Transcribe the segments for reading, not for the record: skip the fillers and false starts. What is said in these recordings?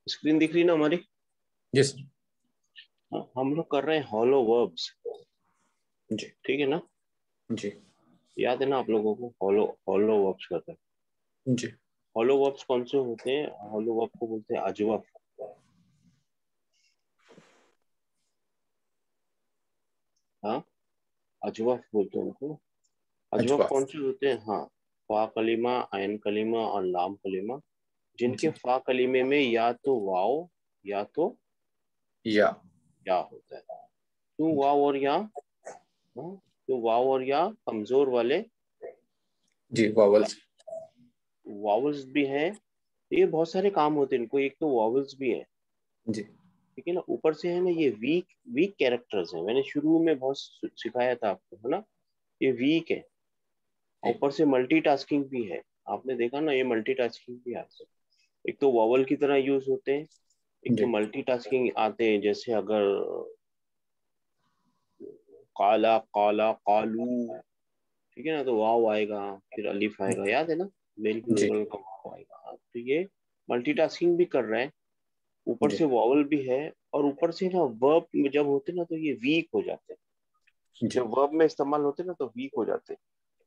Screen दिख रही ना हमारी? यस हम लोग कर रहे हैं हॉलो वर्ब्स। जी ठीक है ना? जी याद है ना आप लोगों को? हॉलो हॉलो वर्ब्स करते हैं। जी। हॉलो वर्ब्स कौन से होते हैं? हॉलो वर्ब को बोलते हैं अजवर्ब। हाँ, अजवर्ब बोलते हैं उनको। अजवर्ब अजवा। कौन से होते हैं? हाँ, फा कलीमा, आयन कलीमा और लाम कलीमा, जिनके जी। फा कलीमे में या तो वाव या तो या। या होता है। तो वाव और या, हाँ, तो वाव और या कमजोर वाले जी वॉवल्स। वावल्स भी हैं। ये बहुत सारे काम होते हैं इनको, एक तो वावल्स भी है। जी ठीक है ना? ऊपर से है ना ये वीक वीक कैरेक्टर्स है, मैंने शुरू में बहुत सिखाया था आपको, है ना? ये वीक है। और जी ऊपर से मल्टीटास्किंग भी है। आपने देखा ना, ये मल्टीटास्किंग भी आते हैं। एक तो वॉवल की तरह यूज होते हैं, एक तो जी मल्टीटास्किंग आते हैं। जैसे अगर काला काला कालू, ठीक है ना, तो वाव आएगा, फिर अलिफ आएगा, याद है ना? मेल जी प्लूरल का वाव आएगा। हाँ, तो ये मल्टीटास्किंग भी कर रहे हैं। ऊपर जी से वॉवल भी है। और ऊपर से ना वर्ब जब होते हैं ना तो ये वीक हो जाते हैं। जी जब वर्ब में इस्तेमाल होते हैं ना तो वीक हो जाते हैं।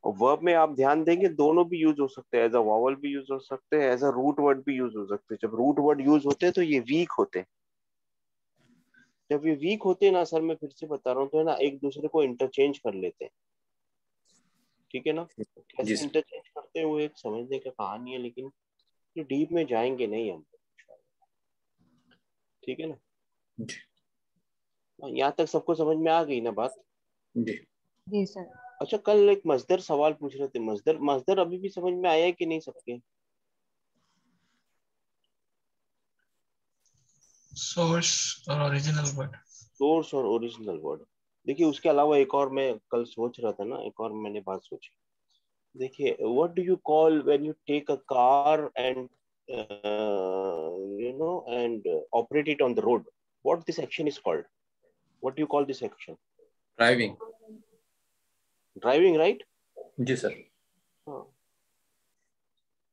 और वर्ब में आप ध्यान देंगे दोनों भी यूज हो सकते हैं, एज अ वॉवल भी यूज हो सकते हैं, एज अ रूट वर्ड भी यूज हो सकते हैं। जब रूट वर्ड यूज होते हैं तो ये वीक होते हैं। जब ये वीक होते हैं ना सर, मैं फिर से बता रहा हूँ, तो है ना एक दूसरे को इंटरचेंज कर लेते हैं। ठीक है ना? तो जी कैसे सर। इंटरचेंज करते हैं वो एक समझने का कहानी है, लेकिन ये डीप में जाएंगे नहीं हम। ठीक है ना? जी यहाँ तक सबको समझ में आ गई ना बात? जी। जी सर। अच्छा, कल एक मजदर सवाल पूछ रहे थे। मजदर मजदर अभी भी समझ में आया है कि नहीं सबके? सोर्स और ओरिजिनल वर्ड। सोर्स और ओरिजिनल वर्ड। देखिए, उसके अलावा एक और मैं कल सोच रहा था ना, एक और मैंने बात सोची। देखिए, what do you call when you take a car and and operate it on the road? What this action is called? What do you call this action? Driving. Driving, right? जी सर। हाँ,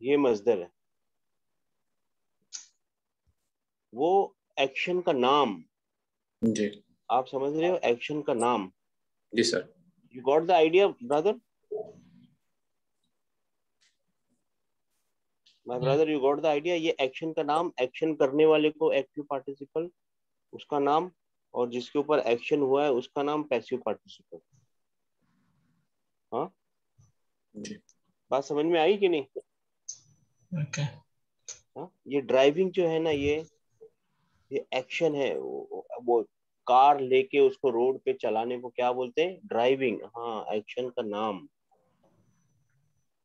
ये मजदर है। वो action का नाम, जी आप समझ रहे हो? एक्शन का नाम। जी sir. You got the idea brother? My brother, you got the idea? ये एक्शन का नाम, एक्शन करने वाले को एक्टिव पार्टिसिपल, उसका नाम, और जिसके ऊपर एक्शन हुआ है उसका नाम पैसिव पार्टिसिपल। हाँ, जी बात समझ में आई कि नहीं? ओके। हाँ, ये ड्राइविंग जो है ना, ये एक्शन है। वो कार लेके उसको रोड पे चलाने को क्या बोलते हैं? ड्राइविंग। हाँ, एक्शन का नाम।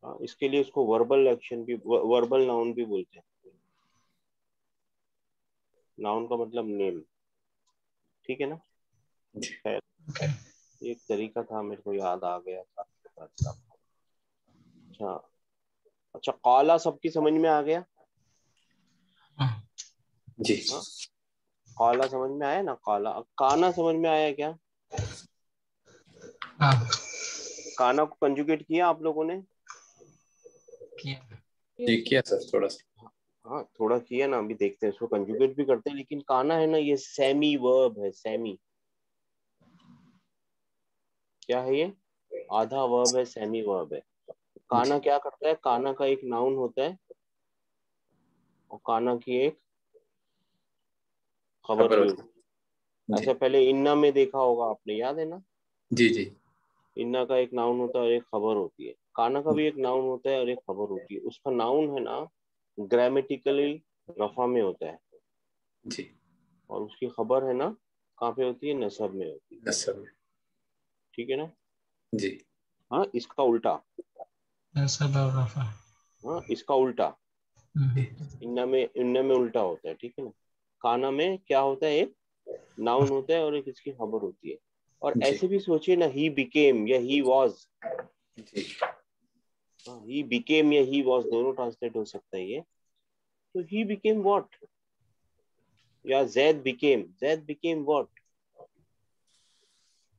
हाँ, इसके लिए उसको वर्बल एक्शन भी, वर्बल नाउन भी बोलते हैं। नाउन का मतलब नेम। ठीक है ना? जी। खैर, ओके। ये एक तरीका था, मेरे को याद आ गया था आपके पास। अच्छा। अच्छा, काला सबकी समझ में आ गया? हाँ जी। हाँ, काला समझ में आया ना? काला। काना समझ में आया क्या? हाँ काना को कंजुगेट किया आप लोगों ने? किया। जी किया सर थोड़ा सा। हाँ, थोड़ा किया ना, अभी देखते हैं। इसको कंजुगेट भी करते हैं, लेकिन काना है ना, ये सेमी वर्ब है। सेमी क्या है ये? आधा वर्ब है, सेमी वर्ब है। काना जी क्या करता है? काना का एक नाउन होता है, और काना की एक खबर खबर भी होती होती है। है। जी ऐसा पहले इन्ना में देखा होगा आपने, याद है ना? जी जी इन्ना का एक नाउन होता है और एक खबर होती है। काना का भी एक नाउन होता है और एक खबर होती है। उसका नाउन है ना, ग्रामेटिकली रफा में होता है, जी। और उसकी खबर है ना, कहाँ पे होती है? नसब में होती है। Yes sir. ठीक है ना? जी हाँ, इसका उल्टा। सब और रफा। हाँ, इसका उल्टा। जी इन्ना में उल्टा होता है। ठीक है ना? काना में क्या होता है? एक नाउन होता है और एक इसकी खबर होती है। और जी ऐसे भी सोचिए ना, ही बिकेम या he was. Ji he became या ही वॉज दोनों ट्रांसलेट हो सकता है ये। तो ही बिकेम व्हाट, या जैद बिकेम व्हाट?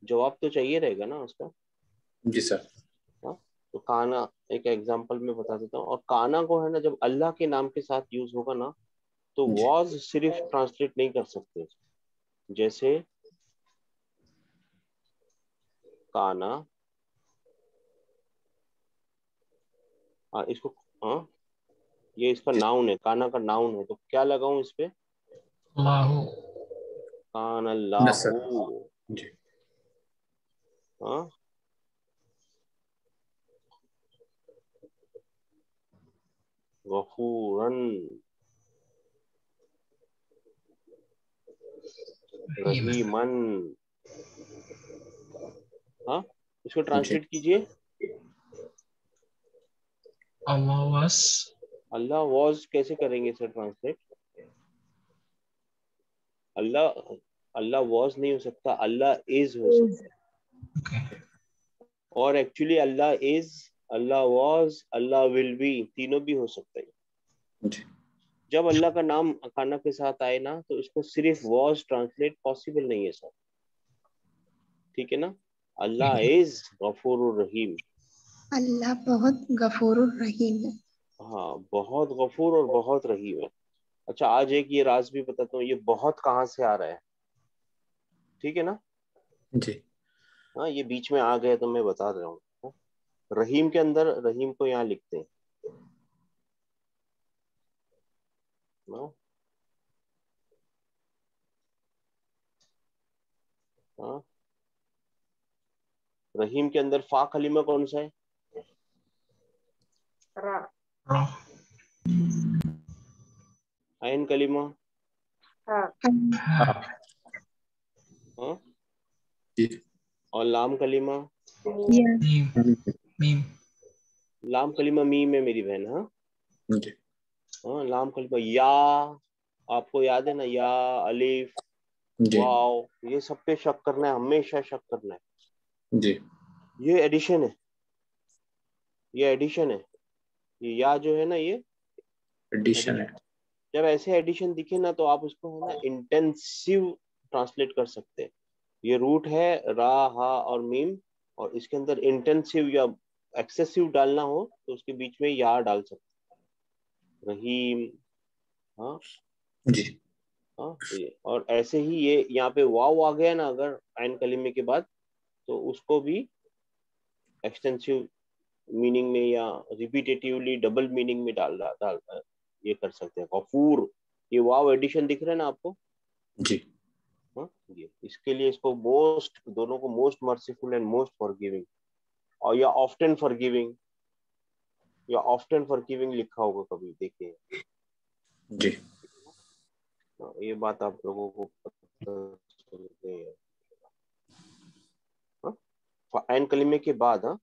जवाब तो चाहिए रहेगा ना उसका। जी सर। हाँ, तो काना एक एग्जांपल में बता देता हूँ। और काना को है ना, जब अल्लाह के नाम के साथ यूज होगा ना, तो जी। वॉज सिर्फ ट्रांसलेट नहीं कर सकते, जैसे काना, इसको, हाँ ये इसका नाउन है, काना का नाउन है, तो क्या लगाऊं इस पे? अल्लाहु। कान नसर। अल्लाहू, जी। हाँ गफूरन रहीमन। रहीमन, हाँ इसको जी। ट्रांसलेट कीजिए। Allah was। अल्लाह वॉज कैसे करेंगे sir translate? Allah, Allah was नहीं हो सकता, अल्लाह इज हो सकता है। Okay। और actually Allah is, Allah was, Allah will be, तीनों भी हो सकता है। जी। जब अल्लाह का नाम काना के साथ आए ना, तो इसको सिर्फ वॉज ट्रांसलेट पॉसिबल नहीं है सर, ठीक है ना? अल्लाह इज गफूर रहीम, अल्लाह बहुत गफूर रहीम है। हाँ बहुत गफूर और बहुत रहीम है। अच्छा आज एक ये राज भी बताता हूँ, ये बहुत कहाँ से आ रहा है, ठीक है ना? जी। हाँ ये बीच में आ गया तो मैं बता रहा हूँ। रहीम के अंदर रहीम को यहाँ लिखते हैं ना, हाँ रहीम के अंदर फा कलीमा कौन सा है? Ra। आयन कलीमा, Ha। हाँ जी। और लाम कलीमा, मीम। मीम। लाम कलीमा मीम है मेरी बहन, हाँ जी। हाँ लाम कलीमा या, आपको याद है ना, या अलिफ जी। वाव, ये सब पे शक करना है, हमेशा शक करना है। जी। ये एडिशन है, ये एडिशन है, ये या जो है ना ये एडिशन है। एडिशन। जब ऐसे एडिशन दिखे ना तो आप उसको है ना इंटेंसिव ट्रांसलेट कर सकते हैं। ये रूट है रा हा और मीम, और इसके अंदर इंटेंसिव या एक्सेसिव डालना हो तो उसके बीच में या डाल सकते हैं, रहीम, हाँ जी। हाँ ये, और ऐसे ही ये यहाँ पे वाव आ गया ना अगर आयन कलीमे के बाद, तो उसको भी एक्सटेंसिव मीनिंग में या रिपीटेटिवली डबल मीनिंग में डाल ये कर सकते हैं। गफूर, ये वाव एडिशन दिख रहा है ना आपको, जी। हाँ ये इसके लिए इसको मोस्ट, दोनों को most merciful and most forgiving, और या ऑफ्टन फॉरगिविंग, या ऑफ्टन फॉरगिविंग लिखा होगा कभी देखिए। जी। ये बात आप लोगों को पता चल गई है, हाँ आयन कलीमे के बाद, हाँ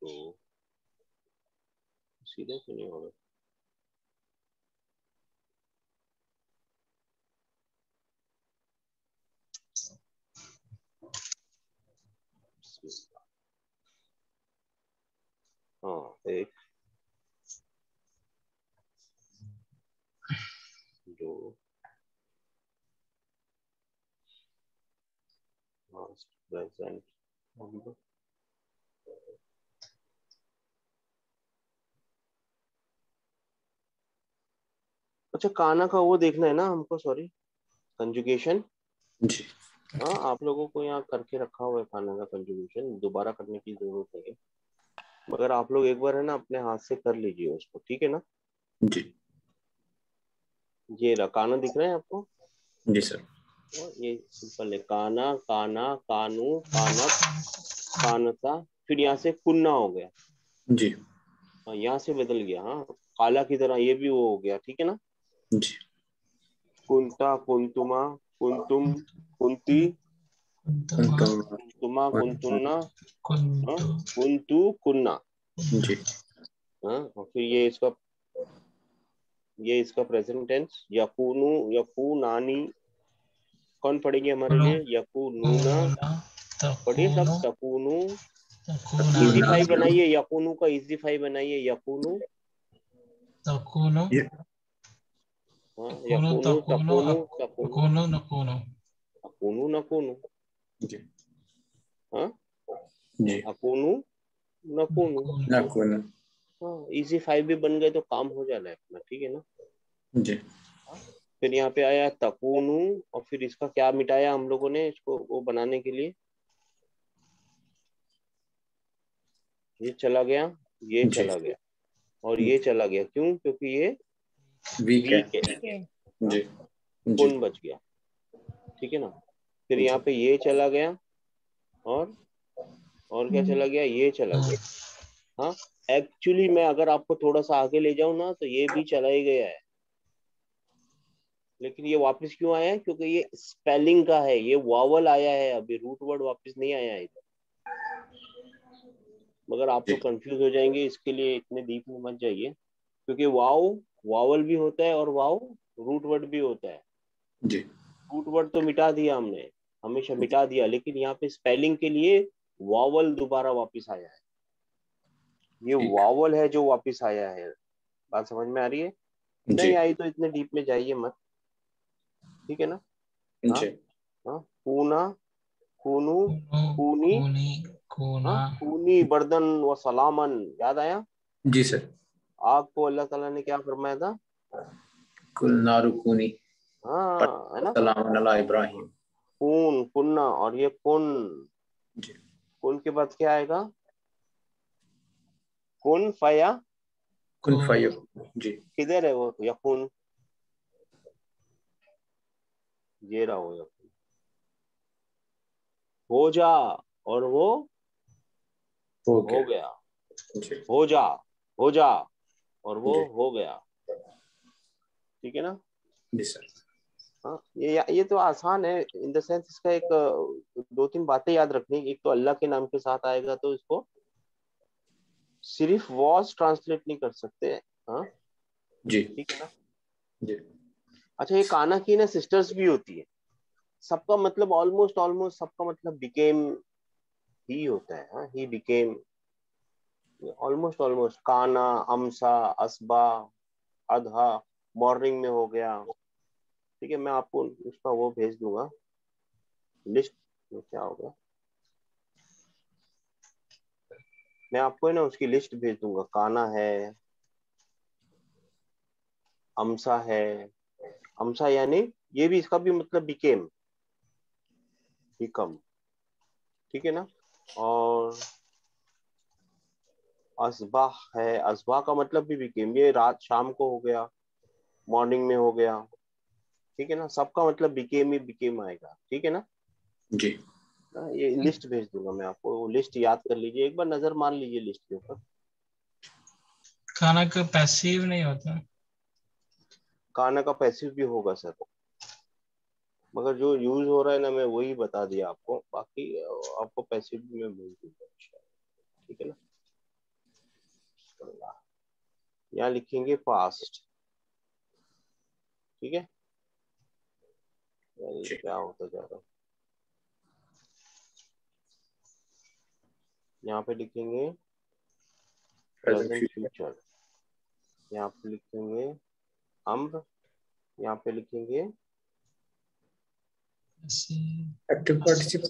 तो सीधे तो नहीं होगा। हाँ एक, दो, पास्ट, प्रेजेंट, अच्छा काना का वो देखना है ना हमको, सॉरी कंजुगेशन। जी। हाँ आप लोगों को यहाँ करके रखा हुआ है काना का कंजुगेशन, दोबारा करने की जरूरत नहीं है, मगर आप लोग एक बार है ना अपने हाथ से कर लीजिए उसको, ठीक है ना? जी। ये रहा काना दिख रहा है आपको, जी सर। ये सिंपल है, काना काना कानू कानत कानता, फिर यहाँ से कुन्ना हो गया, जी। यहाँ से बदल गया, हाँ काला की तरह ये भी वो हो गया, ठीक है ना? जी। कुंता कुंतुमा कुंतुम कुंती कुंतुमा। कुंतुमा कुंतुन्ना, हाँ कुंतु। कुंतु कुन्ना, जी। हाँ और फिर ये इसका प्रेजेंट टेंस, यकूनु यकूनानी, कौन पढ़ेंगे हमारे कुनो। लिए? यकूनूना, कुनूना। पढ़िए सब, तकूनो। तकूनु, तकूना। इजीफाई बनाइए, यकूनु का इजीफाई बनाइए, यकूनु, तकूनो। हाँ तकूनो। यकूनु तकूनो। तकूनु तकूनु, तकूनो। नकूनो। अकूनु नकूनु, जी हाँ जी। अकूनु नकूनु। नकुन। हाँ इजी 5 भी बन गए तो काम हो जाना है अपना, ठीक है ना। जी फिर यहाँ पे आया तकूनु, और फिर इसका क्या मिटाया हम लोगों ने इसको वो बनाने के लिए, ये चला गया, ये जी। चला गया, और ये चला गया, क्यों? क्योंकि ये वीक है। वीक है। हाँ, जी जी कुन बच गया, ठीक है ना। फिर यहाँ जी पे ये चला गया, और क्या चला गया, ये चला गया। हाँ एक्चुअली मैं अगर आपको थोड़ा सा आगे ले जाऊं ना तो ये भी चला ही गया है, लेकिन ये वापस क्यों आया है? क्योंकि ये स्पेलिंग का है, ये वावल आया है, अभी रूट वर्ड वापस नहीं आया है इधर। मगर आप जी लोग कंफ्यूज हो जाएंगे, इसके लिए इतने डीप में मत जाइए, क्योंकि वाव वावल भी होता है और वाव रूट वर्ड भी होता है। जी रूट वर्ड तो मिटा दिया हमने, हमेशा मिटा दिया, लेकिन यहाँ पे स्पेलिंग के लिए वावल दोबारा वापस आया है। ये ठीक। वावल है जो वापस आया है। बात समझ में आ रही है? जी नहीं आई तो इतने डीप में जाइए मत, ठीक है ना। हाँ जी हाँ, पूना, कूनू, कुनो, कूनी, कूनी, हाँ कूना। कूनी बर्दन व सलामन, याद आया? जी सर। आग को अल्लाह ताला ने क्या फरमाया था? कुल नारुकूनी हाँ है ना, सलाम अला इब्राहिम। कून, कुन्ना, और ये कुन, जी कुन के बाद क्या आएगा? कुन फया, कुन को फयकुन। जी किधर है वो यकून? ये रहा वो यकून, हो जा, और वो हो हो गया। गया, जी हो जा, हो जा, और वो जी हो गया, ठीक है ना। जी सर। हाँ ये तो आसान है इन द सेंस, इसका एक दो तीन बातें याद रखनी। एक तो अल्लाह के नाम के साथ आएगा तो इसको सिर्फ वॉज ट्रांसलेट नहीं कर सकते, हाँ जी ठीक है ना। जी अच्छा ये काना की ना सिस्टर्स भी होती है, सबका मतलब ऑलमोस्ट ऑलमोस्ट सबका मतलब बिकेम ही होता है, हाँ ही बिकेम, ऑलमोस्ट ऑलमोस्ट काना, अमसा, असबा, अधा, मॉर्निंग में हो गया, ठीक है। मैं आपको उसका वो भेज दूंगा लिस्ट में क्या होगा, मैं आपको है ना उसकी लिस्ट भेज दूंगा। काना है, अमसा है, अमसा यानी ये भी, इसका भी मतलब बिकेम, बिकम, ठीक है ना। और असबाह है, असबाह का मतलब भी बिकेम, ये रात शाम को हो गया, मॉर्निंग में हो गया, ठीक है ना। सबका मतलब बिकेम ही बिकेम आएगा, ठीक है ना। जी ये लिस्ट भेज दूंगा मैं आपको, वो लिस्ट याद कर लीजिए, एक बार नजर मार लीजिए लिस्ट के ऊपर। खाना का पैसिव नहीं होता। काना का पैसिव भी होगा सर, मगर जो यूज हो रहा है ना मैं वही बता दिया आपको, बाकी आपको पैसिव भी मैं भेज दूंगा इंशाल्लाह, ठीक है ना। यहाँ लिखेंगे पास्ट, ठीक है। यार ये जी क्या होता जा रहा है, यहाँ पे लिखेंगे प्रेजेंट प्रेजेंट फ्यूचर। फ्यूचर, यहाँ पे लिखेंगे अम्र, यहाँ पे लिखेंगे एक्टिव पार्टिसिपल।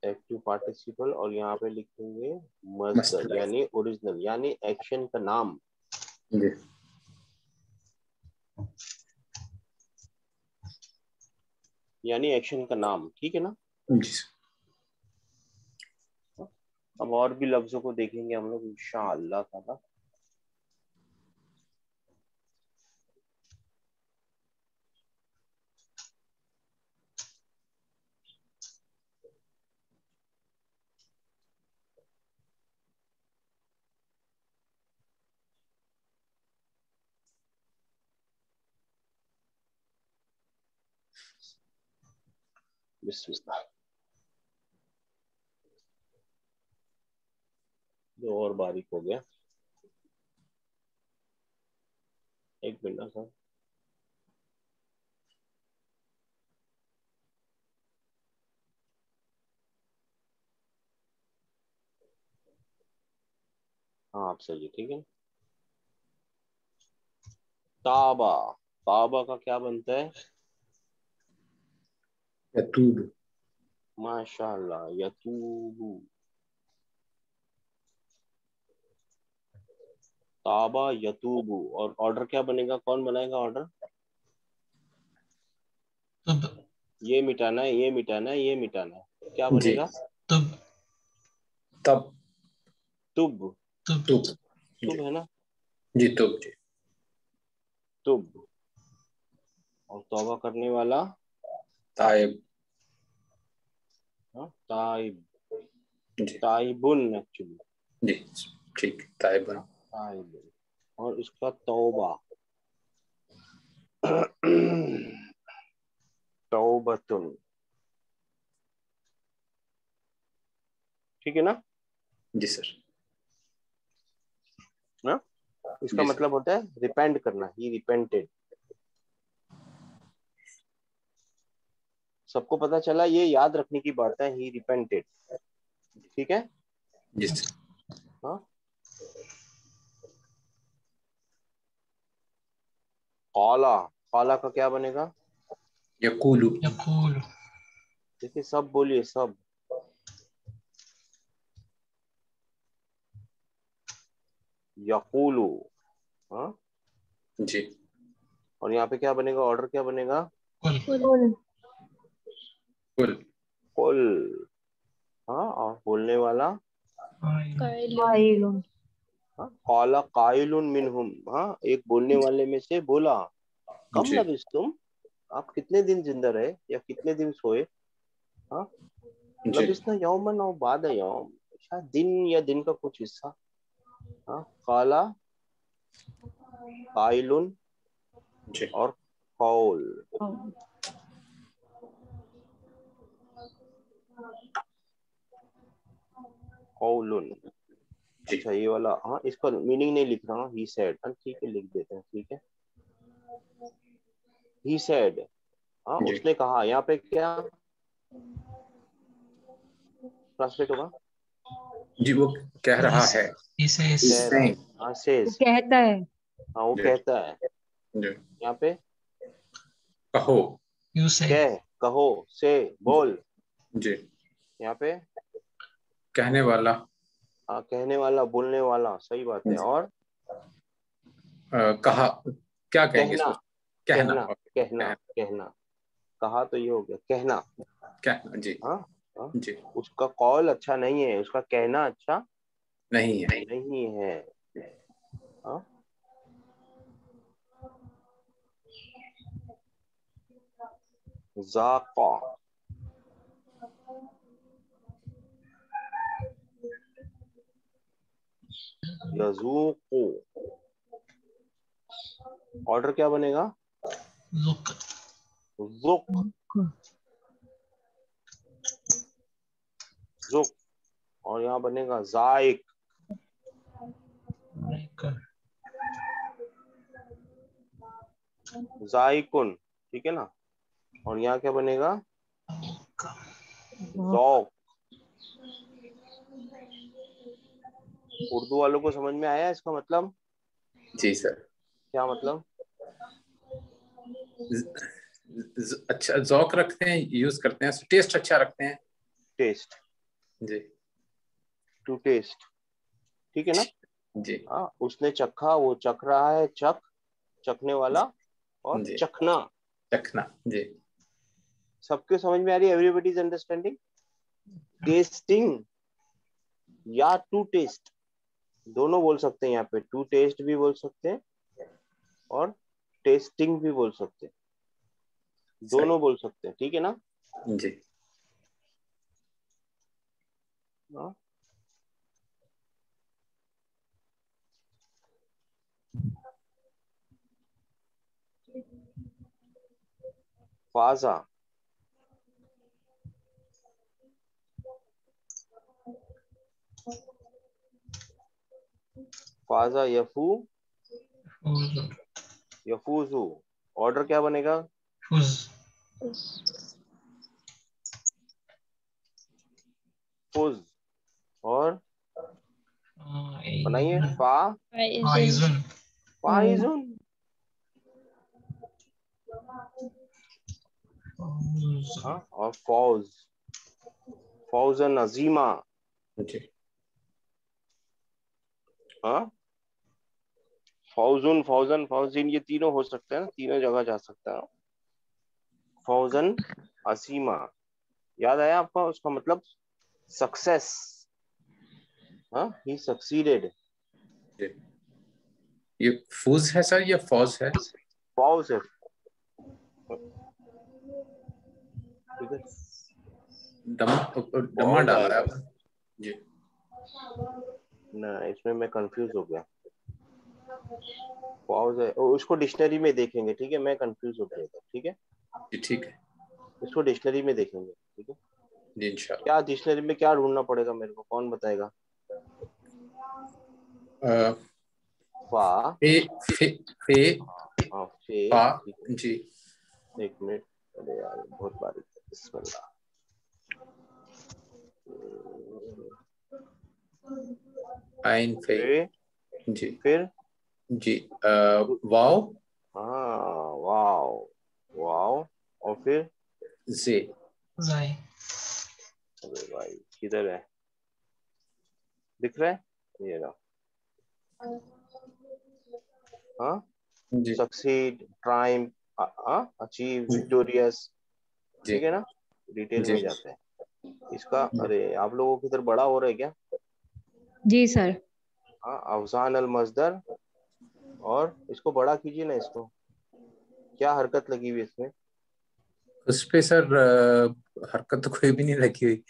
एक्टिव पार्टिसिपल, और यहाँ पे लिखेंगे मस्त। मस्दर यानी ओरिजिनल यानी एक्शन का नाम, जी यानी एक्शन का नाम, ठीक है ना। जी सर। अब और भी लफ्जों को देखेंगे हम लोग इंशाअल्लाह ताला। बिस्मिल्लाह, जो और बारीक हो गया, एक मिनट ना सर। हाँ आप सही है, ठीक है। ताबा, ताबा का क्या बनता है? यतूब। माशाल्लाह, यतूबु। ताबा यतूबु। और ऑर्डर क्या बनेगा, कौन बनाएगा ऑर्डर? तुब ये मिटाना है, ये मिटाना है, ये मिटाना है, क्या जी। बनेगा? तुब तब। तुब। तुब तुब। तुब जी है ना? जी तुब जी। तुब। और तौबा करने वाला? ताइब। हाँ, ताइब। जी ताइबुन एक्चुअली। जी ठीक, ताइबन। ताइबुन। और इसका तौबा तौबतुन। ठीक है ना? जी सर। ना, इसका जी सर। मतलब होता है रिपेंट करना, ही रिपेंटेड। सबको पता चला, ये याद रखने की बात है, ही रिपेंटेड। ठीक है? जी सर। हाँ। कौला। कौला का क्या बनेगा? यकूलु। यकूल देखिए, सब बोलिए, सब। यकूलु। हाँ। जी। और यहाँ पे क्या बनेगा, ऑर्डर क्या बनेगा? कुल कुल। कुल। कुल। हाँ, और बोलने वाला? काइलुन। हाँ, कौला काइलुन मिनहुम। हाँ, एक बोलने वाले में से बोला, कम जी लबिस्तुम, आप कितने दिन जिंदा रहे या कितने दिन सोए? हाँ, जी लबिस्ना यौमन और बाद यौम, शायद दिन या दिन का कुछ हिस्सा। हाँ, काला काइलुन जी और कौल। कौलुन। जी अच्छा, ये वाला, हाँ, इसका मीनिंग नहीं लिख रहा हूँ, ही सेड। ठीक है, लिख देते हैं, ठीक है। ही सेड, हाँ, जी उसने कहा। यहाँ पे क्या ट्रांसलेट होगा? जी वो कह रहा है। इसे कह रहा है, saying। हाँ, वो सेज। कहता है। हाँ, वो जी कहता है। जी यहाँ पे कहो। यू से कह, कहो, से, बोल। जी यहाँ पे कहने वाला। हाँ, कहने वाला, बोलने वाला, सही बात है। जी और कहा, क्या कहेंगे कहना। इसको? कहना। कहना। कहना। कहना। कहना। कहा तो ये हो गया, कहना। कहना जी। हाँ। हाँ। जी उसका कॉल अच्छा नहीं है, उसका कहना अच्छा नहीं है। नहीं है। हाँ। जाका। यजूकु। ऑर्डर क्या बनेगा? लुक जुक। जुक। और यहाँ बनेगा जायक। जायकुन। ठीक है ना? और यहाँ क्या बनेगा? जौक। उर्दू वालों को समझ में आया इसका मतलब? जी सर। क्या मतलब? अच्छा, जौक रखते हैं, यूज करते हैं, टेस्ट अच्छा रखते हैं। टेस्ट। जी टू टेस्ट। ठीक है ना? जी हाँ, उसने चखा, वो चख रहा है, चख, चखने वाला। और जी चखना। चखना। जी सबके समझ में आ रही है? Everybody is understanding? टेस्टिंग या टू टेस्ट, दोनों बोल सकते हैं। यहाँ पे टू टेस्ट भी बोल सकते हैं और टेस्टिंग भी बोल सकते हैं, सही। दोनों बोल सकते हैं। ठीक है ना? जी हाँ। फाजा। फाजा यफू, यफूजू। ऑर्डर क्या बनेगा? फुज फुज। और बनाइए, फा, आइजुन फाइजुन। हाँ, और फौज, फौजन अजीमा। जी हाँ, फौजुन, फौजन, फौजिन, ये तीनों हो सकते हैं ना, तीनों जगह जा सकता है। फौजन असीमा, याद आया आपका उसका मतलब? सक्सेस। हाँ, ही सक्सीडेड। जी। ये फूज है सर या फौज है? फौज है। ठीक है, डमा फौज डाला है आएगा। आपने। जी ना, इसमें मैं कंफ्यूज हो गया। फौज है, उसको डिक्शनरी में देखेंगे, ठीक है, मैं कंफ्यूज हो गया था, ठीक है। जी ठीक है इसको डिक्शनरी में देखेंगे, ठीक है। जी इंशाल्लाह। क्या डिक्शनरी में क्या ढूंढना पड़ेगा मेरे को, कौन बताएगा? फा, फे फे फे हाँ, फे, फा ठीक है। जी। एक मिनट, अरे यार बहुत बारीक है, बिस्मिल्लाह। आइन फे फे, जी फिर जी। वाव हाँ, वाओ, वाओ, और फिर जे Zai. अरे भाई किधर है, दिख रहा है ये ना? हाँ, जी सक्सीड, ट्राइम, हाँ, अचीव, जी विक्टोरियस, जी ठीक है ना। डिटेल जी में जाते हैं इसका। अरे आप लोगों की तरफ बड़ा हो रहा है क्या? जी सर। हाँ, अफजान अल मजदर, और इसको बड़ा कीजिए ना इसको। क्या हरकत लगी हुई है इसमें? उस पे सर हरकत तो कोई भी नहीं लगी हुई।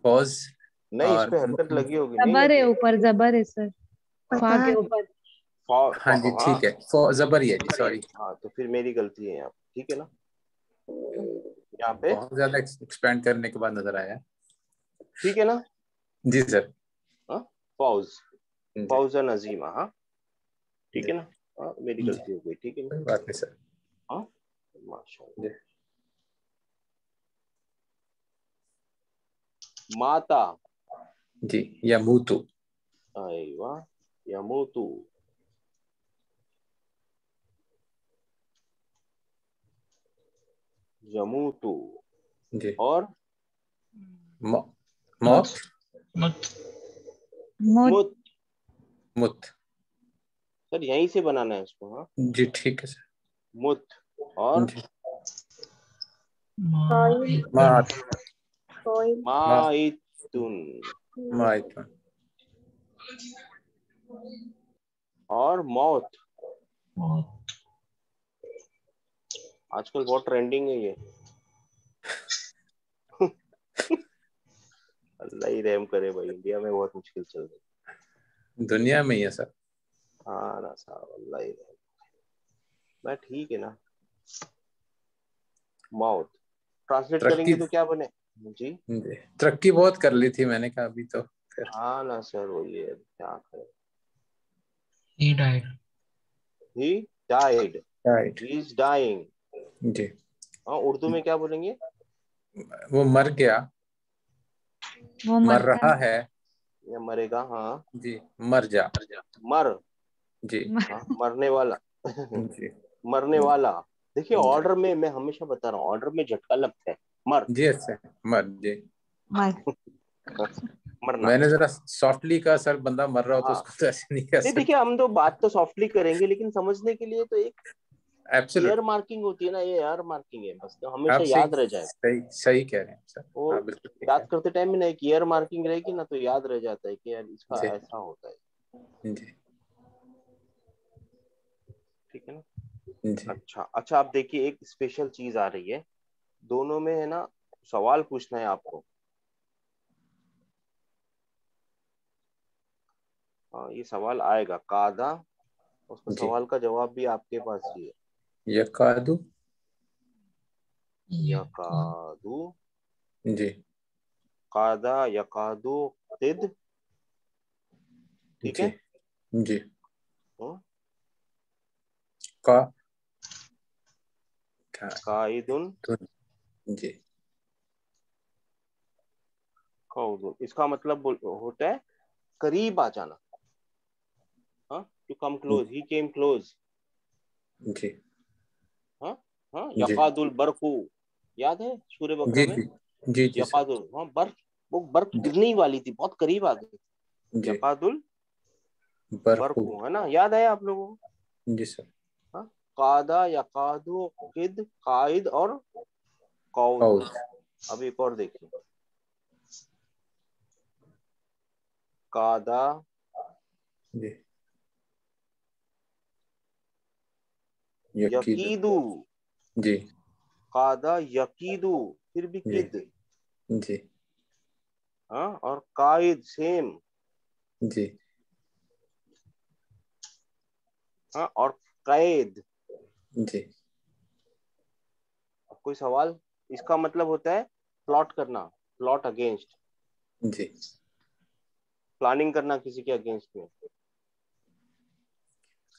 पॉज नहीं, इस और पे हरकत लगी होगी, नहीं जबर लगी है, है? ऊपर जबर है सर। फा पता के ऊपर। हाँ जी हाँ, ठीक है। जबर ही है जी, सॉरी। हाँ, तो फिर मेरी गलती है यहाँ पे, ठीक है ना। यहाँ पे बहुत ज्यादा एक्सपेंड करने के बाद नजर आया। ठीक है ना। जी सर। हाँ, फौज, जी फौजन अजीमा, हाँ, ठीक जी है ना। हाँ, मेरी जी गलती हो गई, ठीक है ना। कोई बात नहीं सर। हाँ, माशाल्लाह। जी माता, जी या मूतू। अयवा, यमोतु, यमूतु, जी और मौ- Mut. मौत Mut. मोत। मुत। मुत। सर यहीं से बनाना है इसको, हाँ, जी ठीक है सर। मुत, और जी Maitun. मात मा माइतुन, माइतुन। और मौत। Maut. आजकल बहुत ट्रेंडिंग है ये। अल्लाह ही रहम करे भाई, इंडिया में बहुत मुश्किल चल रही दुनिया में ही है सर। है। हाँ ना साहब, अल्लाह ही रहम। मैं ठीक है ना। मौत ट्रांसलेट तरक्की करेंगे तो क्या बने? जी, जी तरक्की बहुत कर ली थी मैंने कहा, अभी तो फिर। हाँ ना सर, वही है, क्या करें। He died. He died, right he is dying. जी। हाँ, उर्दू में क्या बोलेंगे? वो मर गया, वो मर मरता रहा है। या मरेगा, हाँ। जी मर जा। मर, जी हाँ, मरने वाला। जी मरने वाला। देखिए, जी ऑर्डर में मैं हमेशा बता रहा हूँ, ऑर्डर में झटका लगता है। मर, जी अच्छा मर जी। मर। मरना। मैंने जरा सॉफ्टली कहा सर, बंदा मर रहा हो तो हाँ, उसको तो ऐसे नहीं कह नहीं देखिए, सकते। हम तो बात तो सॉफ्टली करेंगे, लेकिन समझने के लिए तो एक ईयर एब्सोल्युट। मार्किंग होती है ना, ये ईयर मार्किंग है बस, तो हमेशा आप सही याद रह जाएगा। सही सही कह रहे हैं सर। वो आप बिल्कुल ठीक याद है। करते टाइम में ना एक ईयर मार्किंग रहेगी ना, तो याद रह जाता है कि यार इसका जी ऐसा होता है। जी ठीक है ना। जी अच्छा अच्छा, आप देखिए, एक स्पेशल चीज आ रही है, दोनों में है ना, सवाल पूछना है आपको। हाँ, ये सवाल आएगा कादा, उसका जी। सवाल का जवाब भी आपके पास ही है। यकादु। Yakun. यकादू, जी कादा, यकादू, किद, ठीक जी है। जी हम्म, का का काइदुन, धुन। जी कौदुन, इसका मतलब होता है करीब आ जाना। हाँ, to come close, he came close. जी हाँ, हाँ, जी यकादुल बरकू, याद है सूर्य जी बकरा में? जी जी जी सर। यकादुल, हाँ बर्फ, वो बर्फ गिरने ही वाली थी, बहुत करीब आ गई। जी यकादुल बरकू। बरकू, है ना, याद है आप लोगों को? जी सर। हाँ, कादा, यकादु, किद, काइद और कौद। कौद। अब एक और देखिए, कादा, जी यकीद। यकीदू, जी कादा यकीदू, फिर भी जी किद, जी हाँ, और काइद सेम, जी हाँ, और कैद। जी कोई सवाल? इसका मतलब होता है प्लॉट करना, प्लॉट अगेंस्ट, जी प्लानिंग करना किसी के अगेंस्ट में,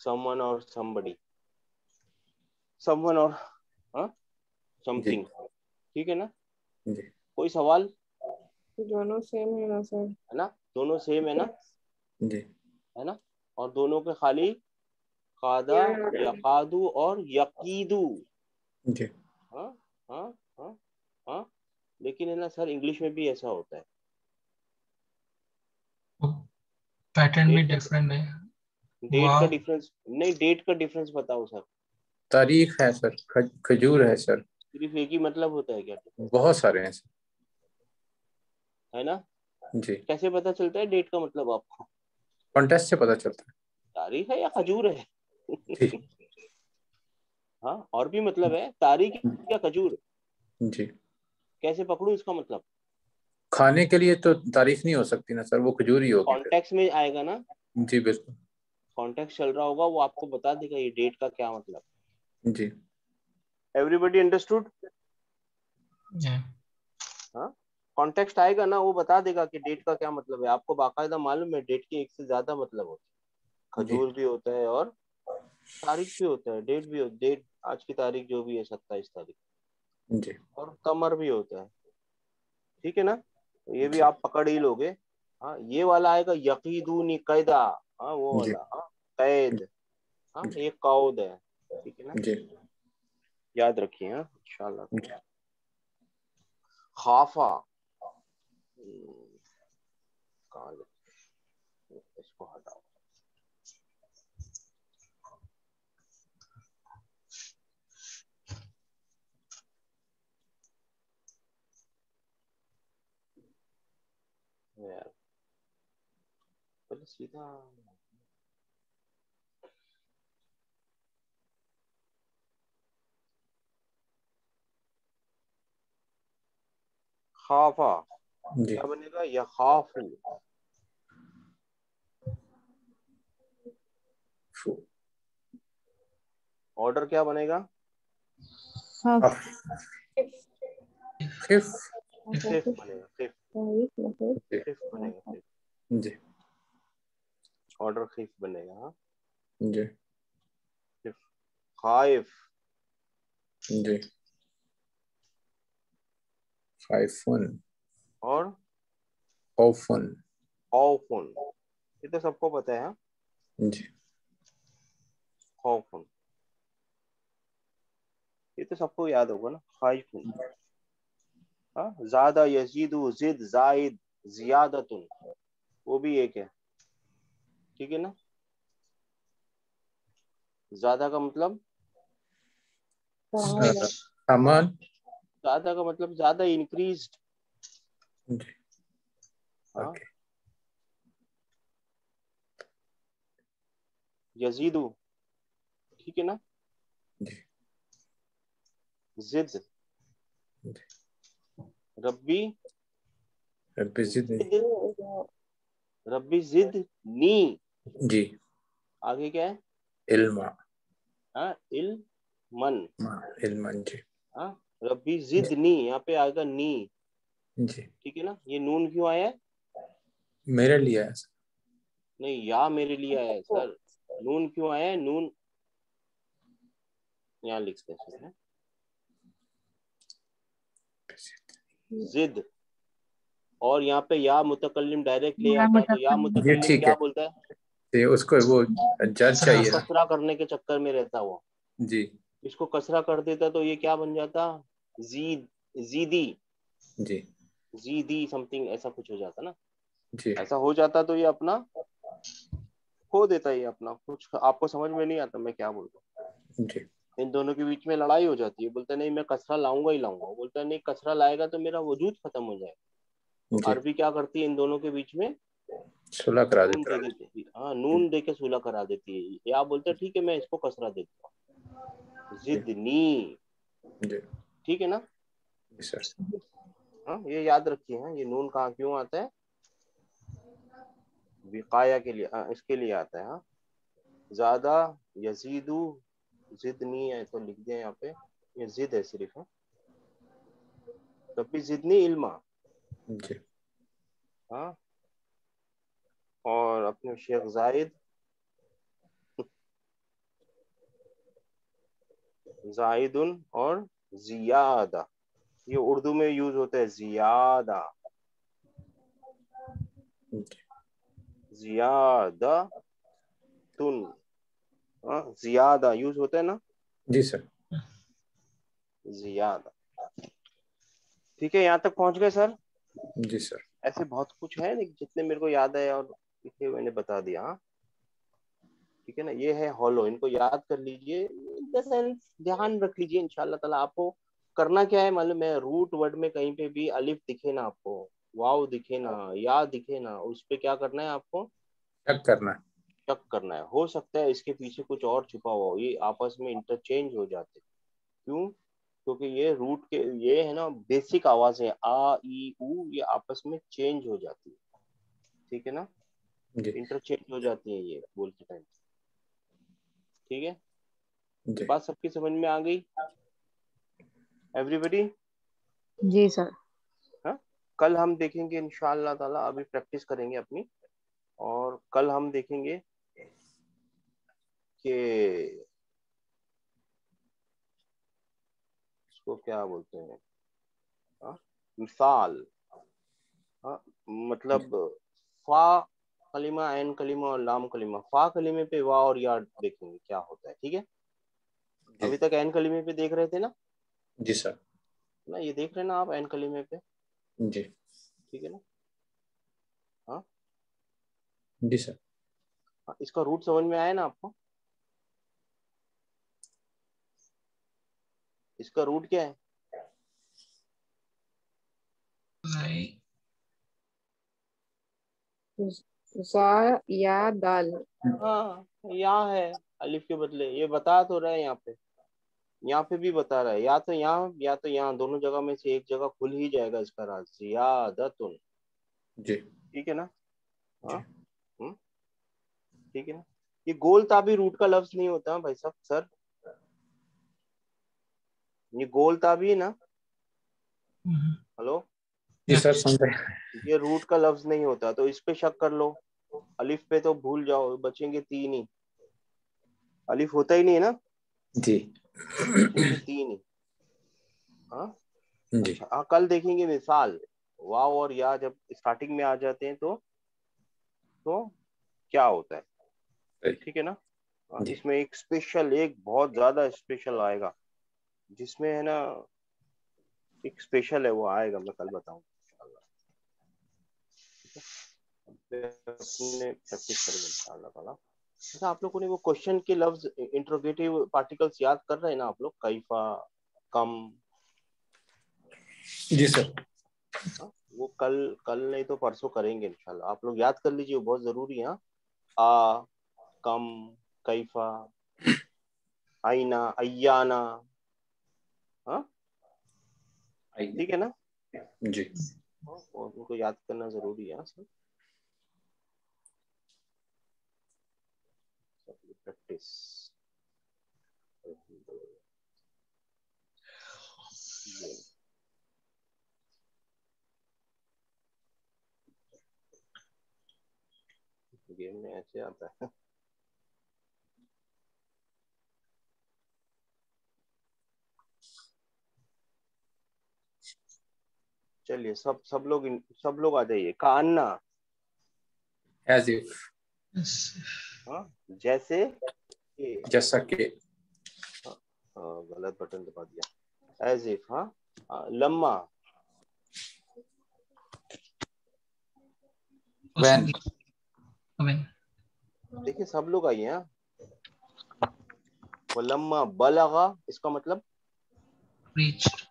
समवन और समबडी, समवन और हाँ जी समथिंग, ठीक है ना? जी कोई सवाल? दोनों सेम है ना सर? है ना, दोनों सेम है ना, जी है ना, और दोनों के खाली कादा, यकादू और यकीदू। जी हाँ हाँ हाँ हाँ, लेकिन है ना सर, इंग्लिश में भी ऐसा होता है। पैटर्न भी डेट का, डिफरेंट है। डेट का वाव। डिफरेंस नहीं, डेट का डिफरेंस बताओ सर। तारीख है सर, खजूर है सर। सिर्फ एक ही मतलब होता है क्या? बहुत सारे हैं सर। है ना? जी कैसे पता चलता है डेट का मतलब आपको? कॉन्टेस्ट से पता चलता तारीख है या खजूर है? है। जी हाँ, और भी मतलब है, तारीख या खजूर, जी कैसे पकड़ूं इसका मतलब? खाने के लिए तो तारीफ नहीं हो सकती ना सर, वो खजूर ही होगी फिर। कॉन्टेक्स्ट में आएगा ना, जी बिल्कुल। कॉन्टेक्स्ट चल रहा होगा, वो आपको बता देगा ये डेट का क्या मतलब। जी एवरीबडी अंडरस्टूड? हाँ, कॉन्टेक्स्ट आएगा ना, वो बता देगा कि डेट का क्या मतलब है। आपको बाकायदा मालूम है डेट के एक से ज्यादा मतलब होते हैं, जी खजूर भी होता है और तारीख भी होता है, डेट भी होता है, डेट आज की तारीख जो भी है 27 तारीख, जी और कमर भी होता है, ठीक है ना? तो ये भी जी आप पकड़ ही लोगे। हाँ, ये वाला आएगा यकीदूनी कैदा, हाँ वो जी वाला, हाँ कैद, हाँ जी ये कौद है, ठीक है ना? जी याद रखिए, हाँ इंशाल्लाह। जी खाफा, कहाँ गए? इसको हटाओ। यार पहले सीधा, खाफा जी क्या बनेगा? यखाफू, ऑर्डर क्या बनेगा? half खिफ। खिफ बनेगा, खिफ, जी खिफ बनेगा, खिफ, जी ऑर्डर खिफ बनेगा, हाँ जी खिफ। खाइफ, जी खाइफुन। और खौफुन। खौफुन, ये तो सबको पता है, हाँ जी खौफुन, ये तो सबको याद होगा ना, खाइफुन। हाँ, ज्यादा, यजीदु, जिद, जायद, जियादतुन, वो भी एक है, ठीक है ना? ज्यादा का मतलब, सामान। ज्यादा का मतलब ज्यादा, इंक्रीज्ड, जी हाँ, ओके। यजीदु, ठीक है ना? जी जिद, जी रब्बी, रब्बी ज़िदनी। जिद, रब्बी जिद नी, जी आगे क्या है? इल्मा। हाँ इल मन, इल्मन। जी हाँ रब्बी जिद नी, यहाँ पे आएगा नी, जी ठीक है ना? ये नून क्यों आया है? मेरे लिए है सर। नहीं, या मेरे लिए आया है सर। नून क्यों आया है? नून यहाँ लिखते हैं सर, जिद, और यहाँ पे या मुतकल्लिम डायरेक्ट ले या आता है, तो या मुतकल्लिम। जी मुतकल्लिम ठीक क्या है। बोलता है? तो उसको वो जज कसरा। चाहिए ना। कसरा करने के चक्कर में रहता है वो, जी इसको कसरा कर देता तो ये क्या बन जाता? जीद, जीदी, जी जीदी समथिंग ऐसा कुछ हो जाता ना, जी ऐसा हो जाता तो ये अपना खो देता, ये अपना कुछ आपको समझ में नहीं आता मैं क्या बोल रहा हूँ। जी इन दोनों के बीच में लड़ाई हो जाती है, बोलता नहीं मैं कचरा लाऊंगा ही लाऊंगा, बोलता नहीं कचरा लाएगा तो मेरा वजूद खत्म हो जाएगा। तो जी अरबी क्या करती है इन दोनों के बीच में, सुलह करा नून देता दे है। देती है, हाँ नून दे के सुलह करा देती है, या बोलते हैं ठीक है मैं इसको कसरा देता हूँ, जिदनी, जी ठीक है ना। जी सर। हाँ ये याद रखिए, हाँ ये नून कहाँ क्यों आता है, विकाया के लिए, इसके लिए आता है। हाँ ज्यादा, यजीदू, जिदनी है तो लिख दिया यहाँ पे, ये जिद है सिर्फ, है तभी जिदनी इल्मा। जी हाँ और अपने शेख जायद, जाहिदुन और जियादा, ये उर्दू में यूज होता है जियादा, जी जियादा तुन, जियादा यूज होता है ना, जी सर। जियादा। ठीक है यहाँ तक पहुंच गए सर। जी सर। ऐसे बहुत कुछ है लेकिन जितने मेरे को याद है और लिखे मैंने बता दिया। हाँ ठीक है ना, ये है हॉलो, इनको याद कर लीजिए, इन द सेंस ध्यान रख लीजिए, इंशाल्लाह ताला। आपको करना क्या है मालूम है, रूट वर्ड में कहीं पे भी अलिफ दिखे ना आपको, वाव दिखे ना, या दिखे ना, उस पे क्या करना है आपको, चेक करना। शक करना है। हो सकता है इसके पीछे कुछ और छुपा हुआ हो, ये आपस में इंटरचेंज हो जाते। क्यों, क्योंकि ये रूट के, ये है ना बेसिक आवाज है आ ई उ, ये आपस में चेंज हो जाती है, ठीक है ना, जी इंटरचेंज हो जाती है ये बोलते टाइम। ठीक है, जी बात सबकी समझ में आ गई एवरीबडी। जी सर। हाँ कल हम देखेंगे इंशाअल्लाह ताला, अभी प्रैक्टिस करेंगे अपनी, और कल हम देखेंगे कि इसको क्या बोलते हैं, हाँ मिसाल, हाँ मतलब फा कलिमा, ऐन कलिमा और लाम कलिमा। फा कलिमे पे वाह और या देखेंगे क्या होता है, ठीक है। जी अभी तक ऐन कलिमे पे देख रहे थे ना, जी सर। ना ये देख रहे हैं ना आप ऐन कलिमे पे, जी ठीक है ना। हाँ जी सर। हाँ, इसका रूट समझ में आया ना आपको, इसका रूट क्या है, नहीं, जा या दाल। हाँ या है, अलिफ के बदले, ये बता तो रहे हैं यहाँ पे, यहाँ पे भी बता रहा है, या तो यहाँ या तो यहाँ, दोनों जगह में से एक जगह खुल ही जाएगा इसका राज, जियादतुन, जी ठीक है ना। हाँ जी हम्म, ठीक है ना। ये गोल ताबी रूट का लफ्ज नहीं होता भाई साहब सर, ये गोल ताबी है ना, हेलो, जी सर, यस, सुन रहे हैं। ये रूट का लफ्ज नहीं होता, तो इस पे शक कर लो। अलिफ पे तो भूल जाओ, बचेंगे तीन ही, अलिफ होता ही नहीं है ना, जी बचेंगे तीन ही। हाँ जी अच्छा, हाँ कल देखेंगे मिसाल, वाव और या जब स्टार्टिंग में आ जाते हैं तो क्या होता है, सही। ठीक है ना। हाँ, जी इसमें एक स्पेशल, एक बहुत ज्यादा स्पेशल आएगा, जिसमें है ना एक स्पेशल है, वो आएगा, मैं कल बताऊंगा इंशाल्लाह। अपने प्रैक्टिस करेंगे इंशाल्लाह ताला। अच्छा आप लोगों ने वो क्वेश्चन के लफ्ज इंट्रोगेटिव पार्टिकल्स याद कर रहे हैं ना आप लोग, कैफा, कम, जी सर। हाँ वो कल, कल नहीं तो परसों करेंगे इंशाल्लाह, आप लोग याद कर लीजिए, वो बहुत जरूरी है। हाँ? आ, कम, कैफा, आईना, अय्याना, हाँ ठीक है ना। जी हाँ, और उनको याद करना जरूरी है सर, प्रैक्टिस। गेम में ऐसे आता है। चलिए सब लोग आ जाइए, कान्ना, एज इफ, यस, हाँ जैसे कि, जैसा कि, हाँ, गलत बटन दबा दिया, एज इफ, हाँ लम्मा, When. when देखिए सब लोग आइए। हाँ, वलम्मा बलगा, इसका मतलब reached,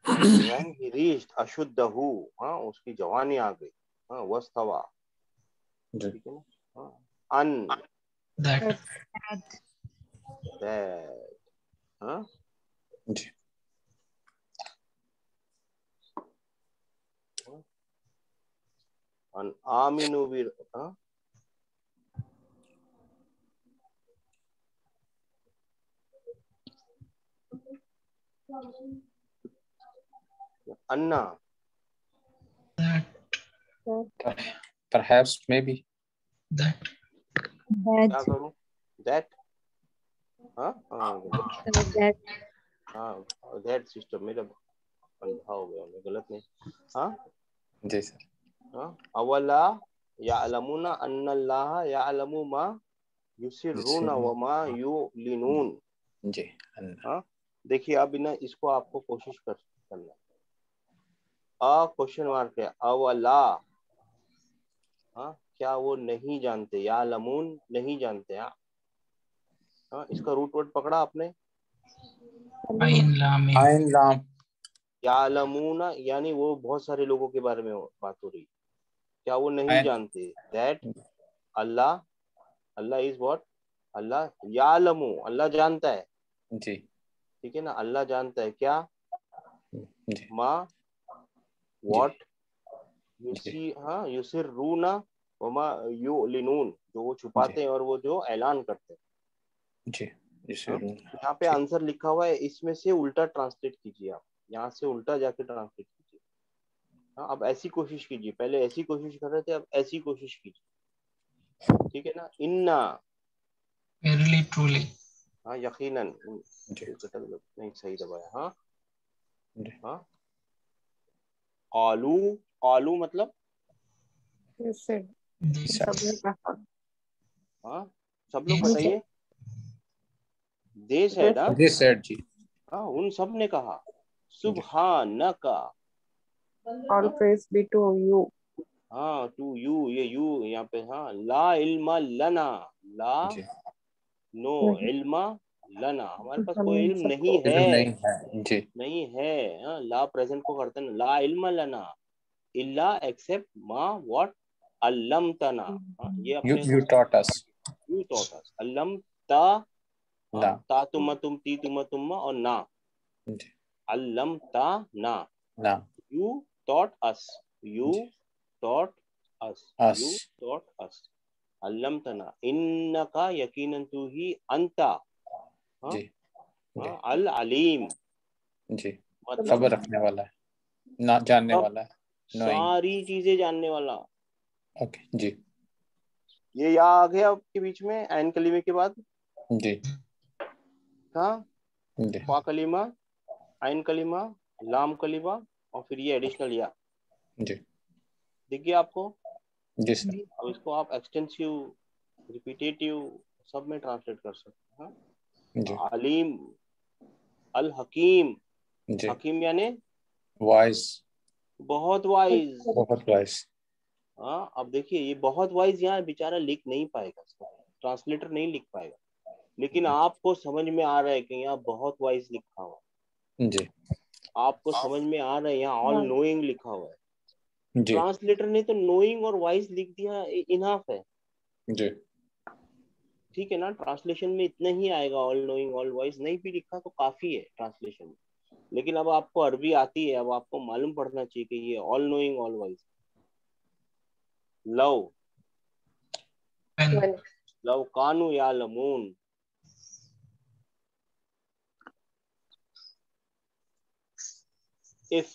when he reached अशुद्धहु, हाँ उसकी जवानी आ गई। हाँ वस्तवा, जी। ठीक है ना। हाँ, अन that दैट, हाँ जी। अन आमिनु भी, हाँ अन्ना, that Perhaps, maybe. that क्या That. करूं, दैट, हाँ हाँ that हाँ, दैट सिस्टम मेरा अंधा हो गया, मैं गलत नहीं। हाँ जी सर। हाँ, अवला यालमुना अन्नल्लाह यालमु मा युसिर्रुना व मा युलिनून। जी। हाँ देखिए अब ना इसको आपको कोशिश करना। अ क्वेश्चन मार्क है, अवला, हाँ क्या वो नहीं जानते, यालमून नहीं जानते। हाँ हाँ, इसका रूट वर्ड पकड़ा आपने, ain lam mim, आइन लाम। यालमूना, यानी वो बहुत सारे लोगों के बारे में बात हो रही। क्या वो नहीं आइन। जानते, that Allah, Allah is what, Allah यालमू, अल्लाह जानता है। जी। ठीक है ना, अल्लाह जानता है क्या, जी। मा जी। व्हाट जी। युसी, हाँ युसिर्रूना वमा युलिनून, जो वो जी। छुपाते हैं और वो जो ऐलान करते हैं। जी। हाँ? जी। यहाँ पे आंसर लिखा हुआ है, इसमें से उल्टा ट्रांसलेट कीजिए आप, यहाँ से उल्टा जाके ट्रांसलेट कीजिए। हाँ अब ऐसी कोशिश कीजिए, पहले ऐसी कोशिश कर रहे थे, अब ऐसी कोशिश कीजिए। ठीक है ना, इन्ना, verily truly, हाँ यकीनन, जी। नहीं सही दबाया। हाँ जी। हाँ, आलू, आलू मतलब, you said this सबने कहा हाँ सब लोग this बताइए, दे सेड, हाँ जी सर जी। हाँ उन सब ने कहा, सुब्हानका, all हाँ praise be to you हाँ टू यू, ये यू यहाँ पे, हाँ ला इल्मा लना, ला जी। नो नहीं इल्मा लना, हमारे पास कोई हम इल्म सबको नहीं इल्म है, नहीं है। जी। नहीं है। हाँ ला प्रेजेंट को करते हैं, ला इल्मा लना इल्ला एक्सेप्ट मा व्हाट अल्लमतना। हाँ ये यू अपने you taught us. You taught us, अल्लम ता, हाँ ना। ता तुम ती तुम और ना, जी। अल्लम ता ना, ना। यू टॉट अस, यू जी। Taught us, us. You taught us, अल्लम तना, इन्नका यकीनन तू ही, अंता, हाँ जी। जी। हाँ अल अलीम, जी। मतलब खबर रखने वाला है, ना जानने सब वाला है। नोइंग। सारी चीजें जानने वाला। ओके जी। ये या आ गया आपके बीच में ऐन कलीमे के बाद, जी। था जी। फा कलीमा, आइन कलीमा, लाम कलीमा, और फिर ये एडिशनल या, जी। दिख गया आपको। जी सर। अब इसको आप एक्सटेंसिव, रिपीटेटिव सब में ट्रांसलेट कर सकते हैं। जी। हाँ? अलीम, अल हकीम, जी। हकीम यानी वाइज। बहुत वाइज। बहुत वाइज। हाँ अब देखिए ये बहुत वाइज यहाँ बेचारा लिख नहीं पाएगा, इसको ट्रांसलेटर नहीं लिख पाएगा, लेकिन आपको समझ में आ रहा है कि यहाँ बहुत वाइज लिखा हुआ जी। है, आपको समझ में आ रहा है यहाँ ऑल नोइंग लिखा हुआ है। जी। ट्रांसलेटर ने तो नोइंग और वाइज लिख दिया, इनफ है। जी। ठीक है ना, ट्रांसलेशन में इतना ही आएगा, ऑल नोइंग ऑल वाइज नहीं भी लिखा तो काफी है ट्रांसलेशन में। लेकिन अब आपको अरबी आती है, अब आपको मालूम पड़ना चाहिए कि ये ऑल नोइंग ऑल वाइज। लव, when लव कानू या लमून, इफ,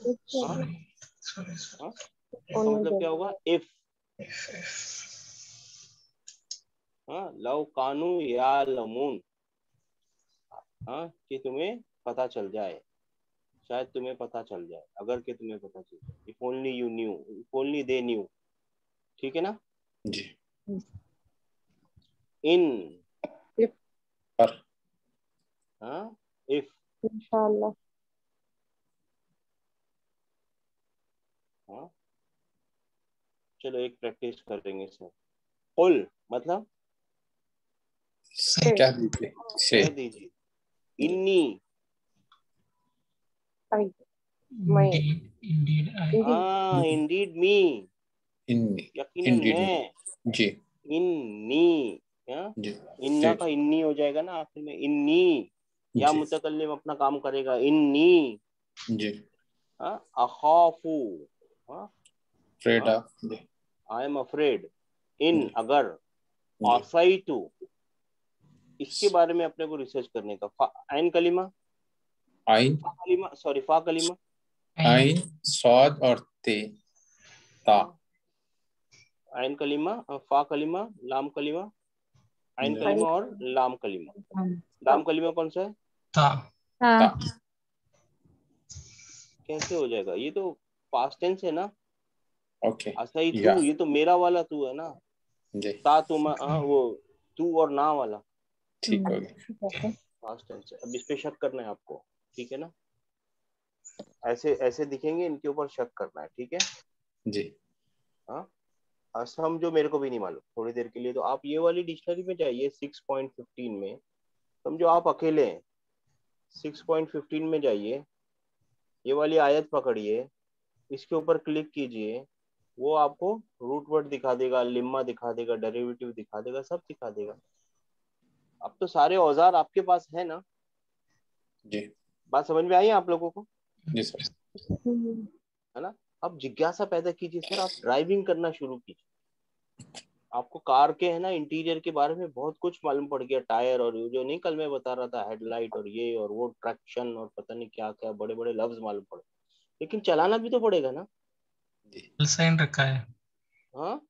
हाँ sorry हाँ इसका मतलब क्या होगा, इफ, हाँ लव कानू या लमून, हाँ कि तुम्हें पता चल जाए, शायद तुम्हें पता चल जाए, अगर कि तुम्हें पता चल जाए, if only you new, if only they knew. ठीक है ना, जी। इन, पर। हाँ इफ, इंशाल्लाह। हाँ, चलो एक प्रैक्टिस करेंगे सर। कुल मतलब क्या दीजिए? कह दीजिए। इन्नी, आई मैं Indeed, I. हाँ इंडीड मी, इन्नी, यकीनन इंडीड मैं। जी इन्नी, हाँ, जी इन्ना जी का इन्नी हो जाएगा ना आखिर में, इन्नी। या जी मुतकल्लिम अपना काम करेगा, इन्नी। जी। हाँ, अखाफू, हाँ फ्रेड हाँ, ऑफ जी आई एम अफ्रेड। इन जी अगर, जी। आसाइतु, इसके बारे में अपने को रिसर्च करने का। आइन कलीमा, आइन, फा कलीमा, सॉरी फा कलीमा। I. आइन, स्वाद और ते, ता। हाँ, आइन कलीमा, फा कलीमा, लाम कलीमा। आइन जी, कलीमा और लाम कलीमा। ता लाम कलीमा कौन सा है? Ta. ता। कैसे हो जाएगा ये तो? पास्ट टेंस है ना। ओके। असाई या तू, ये तो मेरा वाला तू है ना। जी, ता तुम, हाँ वो तू और ना वाला ठीक हो गया। Okay. पास्ट टेंस है। अब इस पे शक करना है आपको, ठीक है ना? ऐसे ऐसे दिखेंगे, इनके ऊपर शक करना है, ठीक है? जी हाँ, असम जो मेरे को भी नहीं मालूम थोड़ी देर के लिए, तो आप ये वाली डिक्शनरी में जाइए 6.15 में। समझो आप अकेले हैं, 6.15 में जाइए, ये वाली आयत पकड़िए, इसके ऊपर क्लिक कीजिए, वो आपको रूट वर्ड दिखा देगा, लिम्मा दिखा देगा, डेरिवेटिव दिखा देगा, सब दिखा देगा। अब तो सारे औजार आपके पास है ना। जी बात समझ में आई है आप लोगों को? जी सर। है ना? अब जिज्ञासा पैदा कीजिए सर, आप ड्राइविंग करना शुरू कीजिए। आपको कार के है ना इंटीरियर के बारे में बहुत कुछ मालूम पड़ गया, टायर और ये जो नहीं कल मैं बता रहा था, हेडलाइट और ये और वो, ट्रैक्शन और पता नहीं क्या क्या बड़े बड़े लफ्ज मालूम पड़े, लेकिन चलाना भी तो पड़ेगा ना। जी L sign रखा है. हाँ,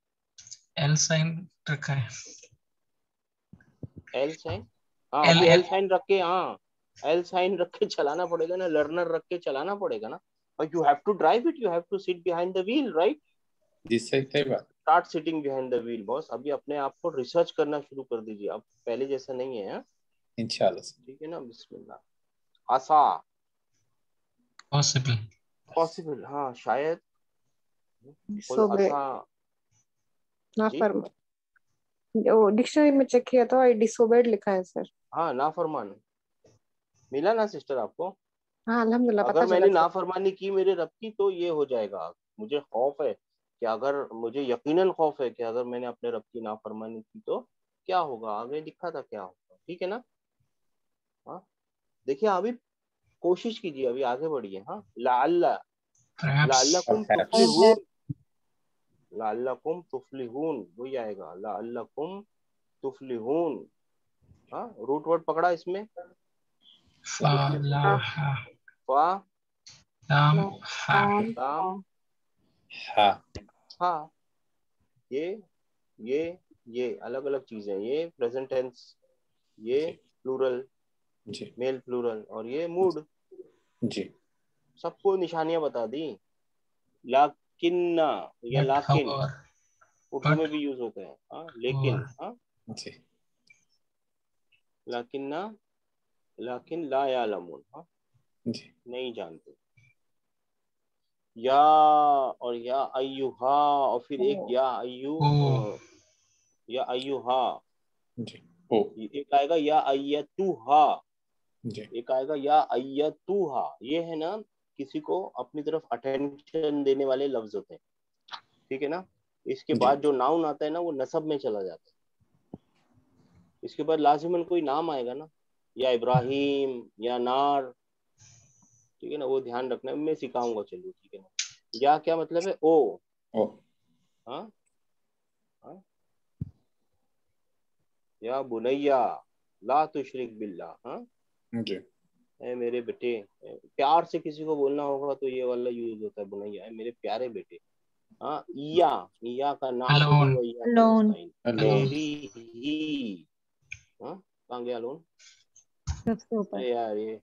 L sign रखा है. एल साइन, हाँ L अभी एल L. साइन रख के, हाँ एल साइन रख के चलाना पड़ेगा ना, लर्नर रख के चलाना पड़ेगा ना। और you have to drive it, you have to sit behind the wheel, right? जी सही बात। Start sitting behind the wheel boss. अभी अपने आप को रिसर्च करना शुरू कर दीजिए, अब पहले जैसा नहीं है, हाँ? इंशाल्लाह सर। ठीक है ना? बिस्मिल्लाह। आसा, Possible. पॉसिबल, हाँ शायद। कुल डिसोबे, आसा, ना जी फरमा। वो डिक्शनरी में चेक किया था, डिसोबेड लिखा है सर। हाँ, नाफरमान मिला ना सिस्टर आपको? हाँ अल्हम्दुलिल्लाह, अगर पता चला मैंने सर। नाफरमानी की मेरे रब की, तो ये हो जाएगा। मुझे खौफ है कि अगर, मुझे यकीनन खौफ है कि अगर मैंने अपने रब की नाफरमानी की तो क्या होगा, आगे लिखा था क्या होगा, ठीक है ना? हाँ, देखिए अभी कोशिश कीजिए, अभी आगे बढ़िए। हाँ, लाअल्ला, Perhaps. लाअल्लकुम Perhaps. तुफलिहून, लाअल्लकुम तुफलिहून वही आएगा, लाअल्लकुम तुफलिहून। हाँ, रूट वर्ड पकड़ा इसमें, Fa. La. हाँ, Ha. फा, ना, Lam. Ha. काम, लाम, हाँ हा। ये ये ये अलग अलग चीजें, ये प्रेजेंट टेंस, ये जी प्लूरल, जी मेल प्लूरल, और ये मूड। जी सबको निशानियां बता दी। लाकिन्ना या But लाकिन however. उर्दू But में भी यूज होते हैं, हाँ लेकिन, however. हाँ जी लाकिन्ना, लाकिन ला यालमून, हाँ जी नहीं जानते। या, और या अय्युहा, और फिर एक ओ, या अय्यु, Oh. या अय्युहा। जी ओ एक आएगा या अय्यतुहा, जी एक आएगा या अय्यतुहा। ये है ना, किसी को अपनी तरफ अटेंशन देने वाले लफ्ज होते हैं, ठीक है ना? इसके जी बाद जो नाउन आता है ना, वो नसब में चला जाता है। इसके बाद लाजिमन कोई नाम आएगा ना, या इब्राहिम या नार, ठीक है ना? वो ध्यान रखना है, मैं सिखाऊंगा, चलिए ठीक है ना? या क्या मतलब है? ओ, ओ हाँ हाँ, या बुनैया ला तुशरिक बिल्लाह, हाँ जी ए मेरे बेटे। प्यार से किसी को बोलना होगा तो ये वाला यूज होता है, बुनैया, ए मेरे प्यारे बेटे। हाँ, ईया का नाबुदु व Alone. ईया का Alone. नस्ताइन, alone Alone. तेरी ही। हाँ, कहाँ गया लोन? सबसे ऊपर. अरे यार, ये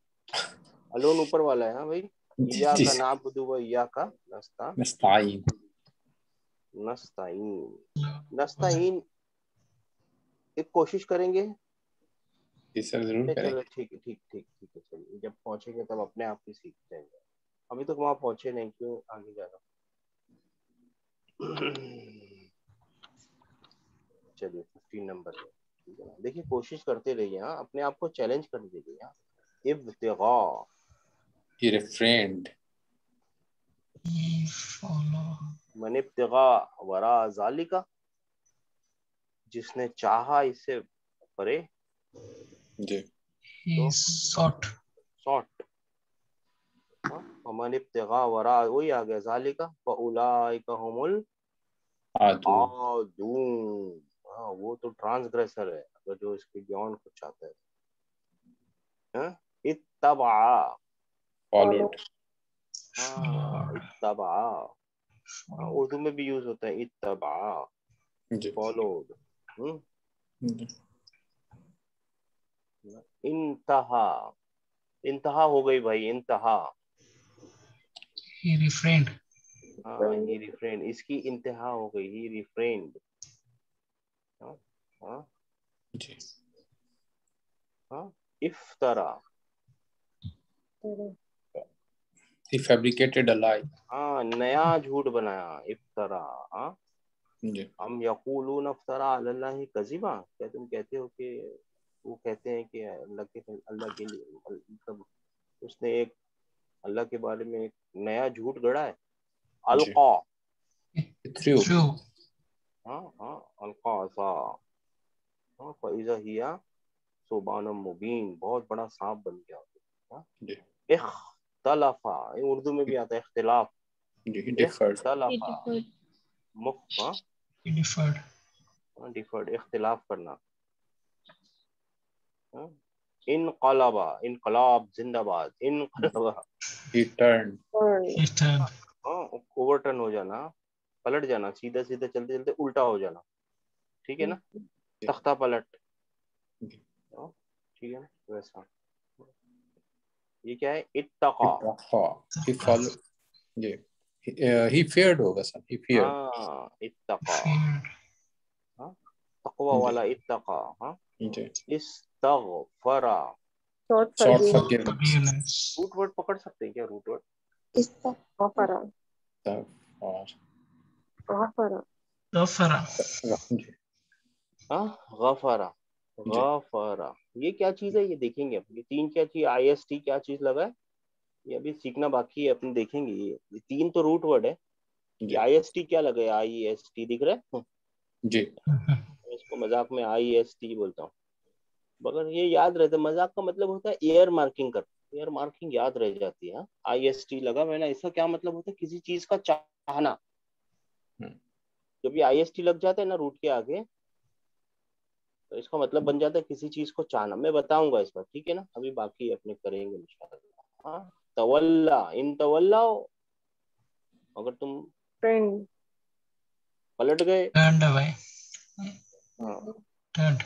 अलोन ऊपर वाला है, हाँ भाई। जी ईया जी का नाबुदु व ईया का नस्ता, नस्ताइन नस्ताइन। Alone. नस्ताइन, एक कोशिश करेंगे, जी सर जरूर चलो करें। ठीक है, ठीक ठीक ठीक है, चलिए जब पहुंचेंगे तब अपने आप ही सीख जाएंगे। अभी तक वहां पहुंचे नहीं, क्यों आगे जा रहा हूँ। चलिए 15 नंबर में, ठीक है ना। देखिए कोशिश करते रहिए, हाँ अपने आप को चैलेंज कर दीजिए। हाँ इब्तिगा, ही रिफ्रेंड, He follow. मन इब्तिगा वरा जालिका, जिसने चाहा इससे परे, जी He तो sought. सॉट, मन इब्तिगा वरा, वही आ गया जालिका, फउलाइका हुमुल आदू, आदून। हाँ वो तो ट्रांसग्रेसर है, अगर जो इसके बियॉन्ड कुछ चाहता है। हाँ? इत्तबा, फॉलोड, हाँ इत्तबा, हाँ, Followed. उर्दू में भी यूज होता है इत्तबा, जी फॉलोड। जी इंतहा, इंतहा हो गई भाई, इंतहा। He refrained. हाँ ही रिफ्रेंड, इसकी इंतहा हो गई, ही रिफ्रेंड। हाँ हाँ जी हाँ, इफ्तरा, he fabricated a lie, हाँ नया झूठ बनाया, इफ्तरा। हाँ जी हम यकूलून अफ्तरा अलल्लाहि कज़िबा, क्या तुम कहते हो कि वो कहते हैं कि अल्लाह के लिए, मतलब उसने एक अल्लाह के बारे में एक नया झूठ गढ़ा है। जी अलका, थ्रू, True. हाँ हाँ, अलका सा, हाँ फइज़ा हिया सुबानुम मुबीन, बहुत बड़ा सांप बन गया। हाँ जी इख्तलफा, ये उर्दू में भी आता है इख्तिलाफ। जी he differed, He इख्तलफा, differed. हाँ He differed. डिफर्ड, इख्तिलाफ करना। हाँ? इनकलाबा, इनकलाब जिंदाबाद, इनकलाबा, he turned, He turned. हाँ ओवरटर्न हो जाना, पलट जाना, सीधा सीधा चलते चलते उल्टा हो जाना, ठीक है ना, तख्ता पलट। हाँ, ठीक है ना, वैसा। ये क्या है, इत्तका, he followed, जी he feared होगा सर, he feared, हाँ इत्तका, Feared. हाँ तकवा जी वाला इत्तका। हाँ जी इस्तगफरा, Sought sought forgiveness. forgiveness, Forgiveness. Root word पकड़ सकते हैं क्या, रूट वर्ड? Ghafara. और Ghafara. Ghafara. जी हाँ गफरा, जी गफरा, ये क्या चीज है, ये देखेंगे अब। ये तीन क्या चीज, IST क्या चीज लगा है, ये अभी सीखना बाकी है, अपन देखेंगे। ये तीन तो रूट वर्ड है, ये जी IST क्या लगा है, IST दिख रहा है। जी मैं इसको मजाक में IST बोलता हूँ, मगर ये याद रहता है, मजाक का मतलब होता है एयर मार्किंग कर, एयर मार्किंग याद रह जाती है। IST लगा मैंने, इसका क्या मतलब होता है, किसी चीज का चाहना। हम्म, जब ये IST लग जाता है ना रूट के आगे, तो इसका मतलब बन जाता है किसी चीज को चाहना। मैं बताऊंगा इस बार, ठीक है ना, अभी बाकी अपने करेंगे इंशाल्लाह। हाँ तवल्ला, इन तवल्ला, अगर तुम Friend. पलट गए। Turned away. हाँ Turned.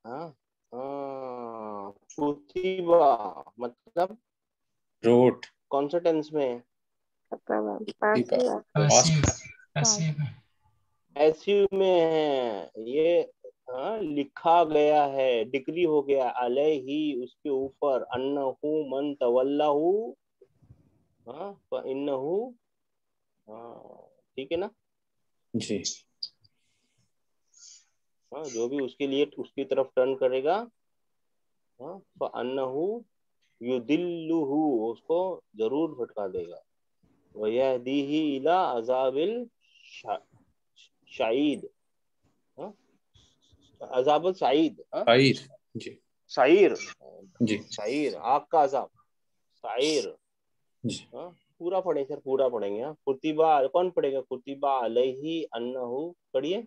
हाँ हाँ, कुतिबा मतलब wrote, कौन सा टेंस में है, Passive. Passive. past, Passive. Passive में है ये। हाँ लिखा गया है, डिग्री हो गया, अलैहि उसके ऊपर, अन्नहु मन तवल्लाहु, हाँ फइन्नहु, हाँ ठीक है ना। जी हाँ जो भी उसके लिए उसकी तरफ टर्न करेगा, हाँ फअन्नहु युदिल्लुहु, उसको जरूर भटका देगा। वयहदीही इला अजाबिल शा- शाईद, हाँ अजाबुल साईद, हाँ fire, जी साइर, जी साइर आग का अजाब, साइर। जी हाँ पूरा पढ़े सर, पूरा पढ़ेंगे। हाँ कुतिबा, कौन पढ़ेगा, कुतिबा अलैहि अन्नहु, पढ़िए।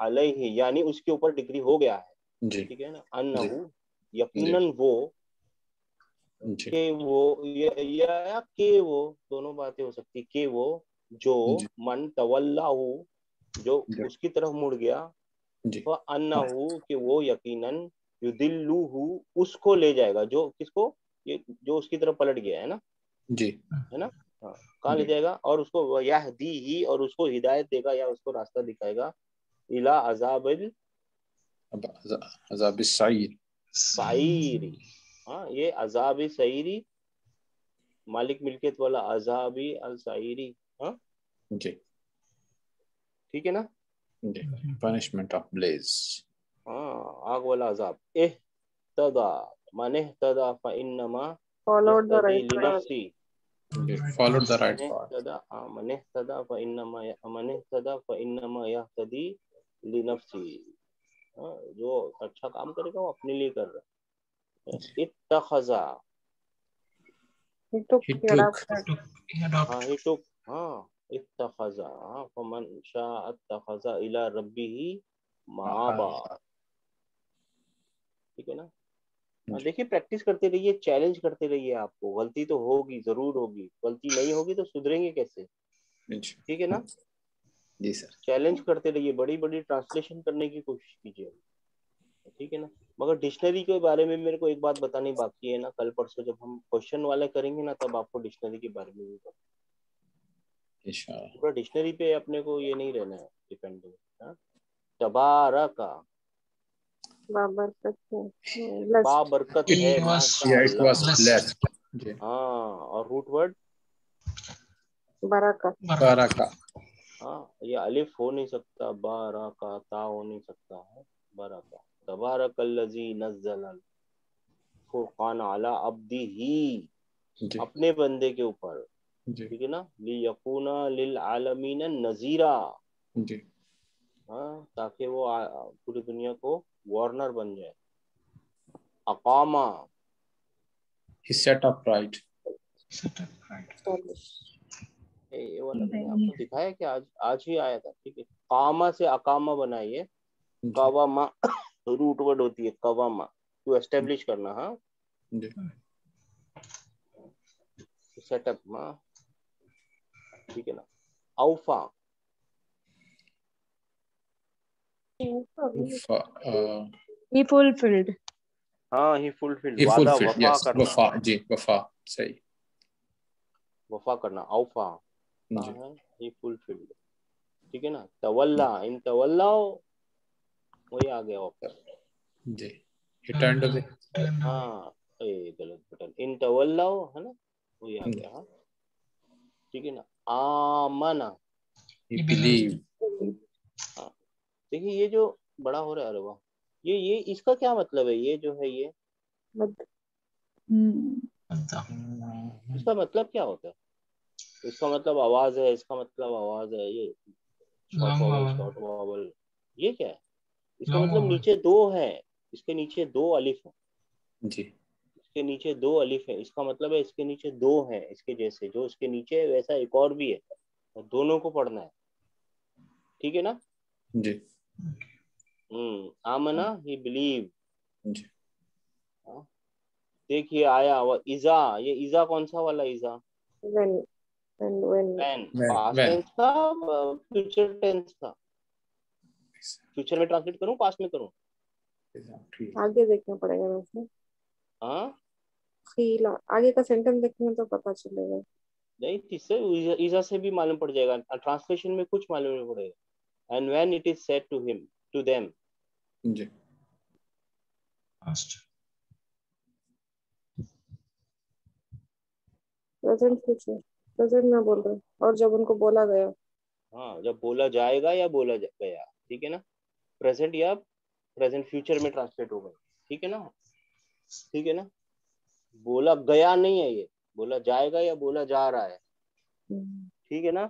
अलैहि यानी उसके ऊपर डिग्री हो गया है, जी ठीक है ना, जी अन्नहु जी यकीनन वो, जी के वो, या के वो, दोनों बातें हो सकती, के वो जो, जी मन तवल्लाहु जो जी उसकी तरफ मुड़ गया, जी वह अन्नहु कि वो यकीनन, युदिल्लुहु उसको ले जाएगा, जो किसको, ये जो उसकी तरफ पलट गया जी है ना, हाँ कहाँ ले जी जाएगा, और उसको यहदी ही, और उसको हिदायत देगा या उसको रास्ता दिखाएगा, इला अजाबिल अज़ाब सईर। साइरी। हाँ, ये अजाब सईरी, मालिक मिल्कियत वाला अजाबी अल साइरी। हाँ जी ठीक है ना। जी, पनिशमेंट ऑफ ब्लेज। हाँ, आग वाला अजाब। इहतदा माने इहतदा फइन्नमा फॉलोड द यहतदी राइट पाथ। लिनफ्सी। फॉलो द राइट मन पाथ। इहतदा मन इहतदा फइन्नमा यहतदी लिनफ्सी। हाँ, जो अच्छा काम करेगा वो अपने लिए कर रहा है। इत्तखज़ा। He took, He he took। adopted. हाँ, ही टुक। हाँ, इत्तखज़ा। हाँ, फमन शाअ इत्तखज़ा इला रब्बिही माबा। ठीक है ना। हाँ, देखिए प्रैक्टिस करते रहिए, चैलेंज करते रहिए। आपको गलती तो होगी, जरूर होगी। गलती नहीं होगी तो सुधरेंगे कैसे। ठीक है ना। जी सर। चैलेंज करते रहिए, बड़ी बड़ी ट्रांसलेशन करने की कोशिश कीजिए। ठीक है ना। मगर डिक्शनरी के बारे में मेरे को एक बात बतानी बाकी है ना। कल परसों जब हम क्वेश्चन वाले करेंगे ना, तब आपको डिक्शनरी के बारे में भी इंशाअल्लाह। पूरा डिक्शनरी पे अपने को ये नहीं रहना है डिपेंडेंट। हाँ, तबारका। बाबरकत है, blessed. बाबरकत It है, was Yeah, it माशाअल्लाह। was blessed. blessed। जी। हाँ, और रूट वर्ड बरकत। बारका। हाँ, ये अलिफ हो नहीं सकता, बारा का ता हो नहीं सकता है, बारा का। तबारकल्लज़ी नज़्ज़ल फुरक़ान अला अब्दिही, जी अपने बंदे के ऊपर। जी ठीक है ना। लियकुना लिल आलमीन नज़ीरा। जी। हाँ, ताकि वो पूरी दुनिया को वार्नर बन जाए। अकामा। He set upright। Set up right. ये वाला मैंने आपको दिखाया कि आज ही आया था। ठीक है। कामा से अकामा बनाइए। जी कवामा रूट वर्ड होती है, कवामा टू एस्टेब्लिश करना। हाँ, जी सेटअप। हाँ ठीक है ना। औफा। He fulfilled. हाँ, ही फुलफिल्ड, he वादा fulfilled। वफा yes करना। वफा। जी वफा सही। वफा करना, औफा। कहाँ जी है, ही फुलफिल्ड। ठीक है ना। तवल्ला, इन तवल्लाओ, वही आ गया वापस। जी। he turned away। Turn away. हाँ, ये गलत बटन, इन तवल्लाओ है ना, वही आ गया। हाँ ठीक है ना। आमना। he He believed। हाँ, देखिए ये जो बड़ा हो रहा है, अरे वाह, ये इसका क्या मतलब है, ये जो है ये Adda. इसका मतलब क्या होता है। इसका मतलब आवाज है, इसका मतलब आवाज है, ये short Long vowel, vowel. Short vowel, ये क्या है। इसका Long मतलब vowel. नीचे दो है, इसके नीचे दो अलिफ है, जी इसके नीचे दो अलिफ है। इसका मतलब है इसके नीचे दो है, इसके जैसे जो इसके नीचे है वैसा एक और भी है, और दोनों को पढ़ना है। ठीक है ना। जी आमना, ही बिलीव। जी। देखिए आया वो इजा, ये इजा कौन सा वाला इजा। when when when, past when tense का, फ्यूचर टेंस का। फ्यूचर में ट्रांसलेट करूं, पास्ट में करूं। आगे देखना पड़ेगा वैसे। हाँ, खीला आगे का सेंटेंस देखेंगे तो पता चलेगा। नहीं, इससे ईजा से भी मालूम पड़ जाएगा, ट्रांसलेशन में कुछ मालूम नहीं पड़ेगा। And when it is said to him, to them. जी Past. प्रेजेंट फ्यूचर, प्रेजेंट में बोल रहे और जब उनको बोला गया। हाँ, जब बोला जाएगा या बोला गया। ठीक है ना। प्रेजेंट या प्रेजेंट फ्यूचर में ट्रांसलेट होगा। ठीक है ना। ठीक है ना। बोला गया नहीं है, ये बोला जाएगा या बोला जा रहा है। ठीक है ना।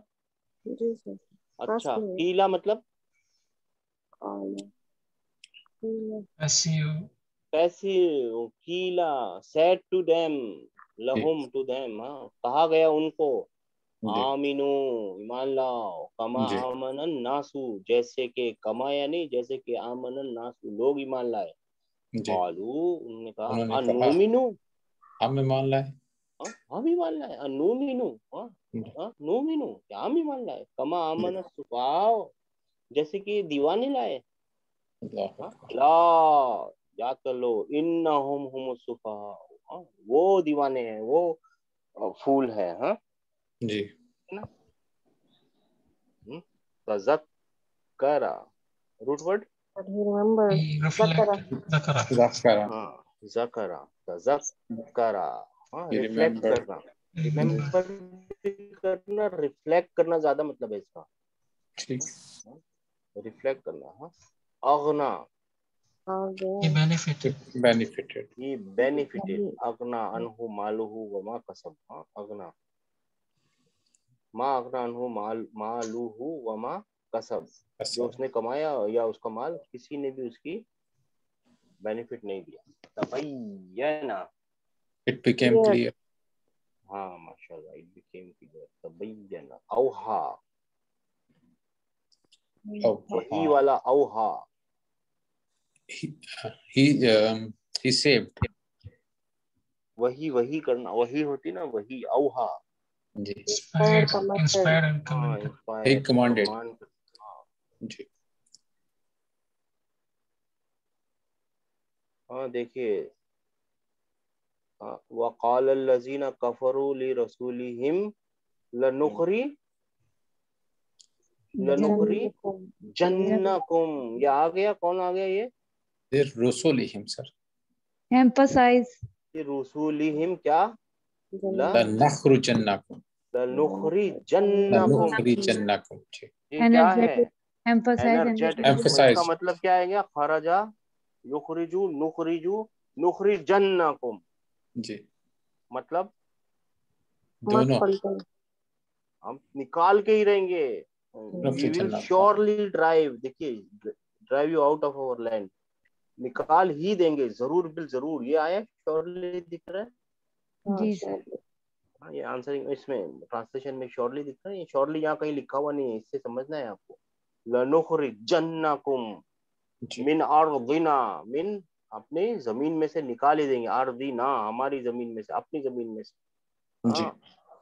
जी सर। पास्ट अच्छा, में कीला मतलब आया, खीला। Passive. कैसी, कीला सेड टू देम, जी लहुम टू देम। हाँ, कहा गया उनको, जी आमिनो, ईमान लाओ, कमा जी आमनन नासू, जैसे कि कमा यानी जैसे कि आमनन नासू, लोग ईमान लाए। जी। कालू, उन्होंने कहा, उन्होंने कहा अनुमिनु। हम ईमान लाए। हाँ, हम ईमान लाए, अनुमिनु। हाँ हाँ, नुमिनु, क्या हम ईमान लाए, कमा आमन सुफाओ, जैसे कि दीवाने लाए। अल्लाह हाँ, अकबर। ला, याद कर लो, इन्नहुम हुमुस सुफाओ। हाँ, वो दीवाने हैं, वो फूल है। हाँ जी है ना। तज़क्करा, root word but he remembered. He reflected. Zakara. Zakara. हाँ ज़करा, तज़क्करा, हाँ He रिफ्लेक्ट remembered. करना, रिमेम्बर करना, रिफ्लेक्ट करना ज्यादा मतलब है इसका, ठीक. रिफ्लेक्ट करना। हाँ अगना, He benefited. Benefited. ये बेनिफिटेड, अगना अनहु मालुहु वमा कसब। हाँ अगना, मा अगना अनहु मालुहु वमा कसब, जो उसने कमाया या उसका माल, किसी ने भी उसकी बेनिफिट नहीं दिया। तबय्यना, It became Clear. clear. हाँ माशाल्लाह, इट बिकेम क्लियर। तबय्यना, औहा, Oh, वही वाला औहा, he saved. वही करना, वही होती ना, वही औहा। जी. Inspired. commanded. Inspired and हाँ commended. Inspire, He commanded. जी. हाँ देखिए, वक़ाल लज़ीना कफ़रू लिरसूलिहिम लनुखरी जन्नकुम, ये आ गया, कौन आ गया ये? They're Rusulihim, sir. Emphasize. ये रसूलिहिम क्या? लनखरुजन्नकुम. लनुखरिजन्नकुम, लनुखरिजन्नकुम. जी. ये क्या है? Energetic. Emphasize. Energetic, Emphasize. इसका मतलब क्या आएगा? खरजा युखरिजु नुखरिजु नुखरिजन्नकुम, जी. मतलब दोनों. हम निकाल के ही रहेंगे। वी विल श्योरली ड्राइव, देखिए drive you out of our land, निकाल ही देंगे, जरूर बिल जरूर। ये आया श्योरली दिख रहा है? जी सर. हाँ ये आंसरिंग इसमें ट्रांसलेशन में श्योरली दिख रहा है, ये श्योरली यहाँ कहीं लिखा हुआ नहीं है, इससे समझना है आपको। लनुखरिजन्नकुम मिन अर्दिना, मिन अपनी जमीन में से निकाल ही देंगे, अर्दिना हमारी जमीन में से, अपनी जमीन में से। जी.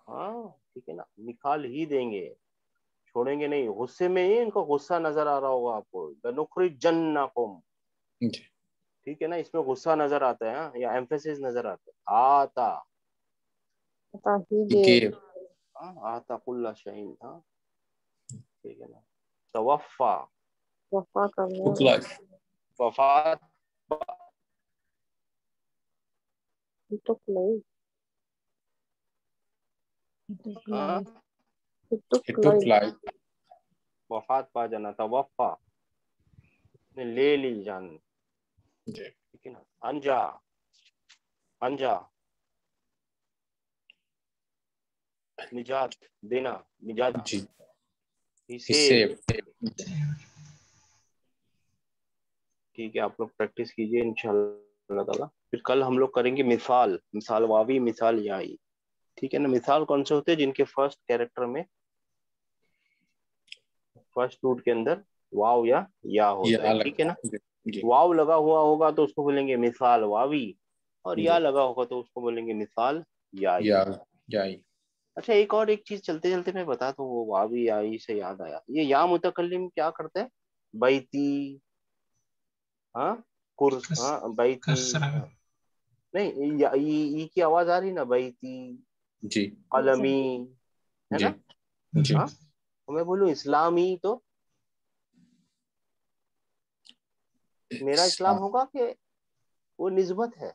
हाँ ठीक है ना, निकाल ही देंगे, छोड़ेंगे नहीं। गुस्से में ही इनको गुस्सा नजर आ रहा होगा आपको, लनुखरिजन्नकुम, जी. ठीक है ना, इसमें गुस्सा नजर आता है, हाँ? या एम्फेसिस नजर आता है। आता, He gave. आता कुल्ला शहीन, हाँ ठीक है ना। तवफ़ा, Took life. वफात, हाँ He took life. वफात पा जाना, तवफ़ा ने ले ली जान, जी. ठीक है ना। अंजा, अंजा निजात देना, निजात, जी. ही He सेव, saved. ठीक है। आप लोग प्रैक्टिस कीजिए इंशाल्लाह ताला। फिर कल हम लोग करेंगे मिसाल, मिसाल वावी, मिसाल याई, ठीक है ना। मिसाल कौन से होते हैं? जिनके फर्स्ट कैरेक्टर में, फर्स्ट रूट के अंदर वाव या होता है, ठीक है ना। जी. वाव लगा हुआ होगा तो उसको बोलेंगे मिसाल वावी, और या लगा होगा तो उसको बोलेंगे मिसाल याई। याई. अच्छा एक चीज चलते चलते मैं बता दूं, वो वावी याई से याद आया, ये या मुतकल्लिम क्या करता है? बैती, हाँ हाँ बैती, कसरा. नहीं ई की आवाज आ रही ना, बैती, जी. कलमी, है जी. ना। जी. हाँ तो मैं बोलूं इस्लामी, तो मेरा इस्लाम होगा कि वो निस्बत है?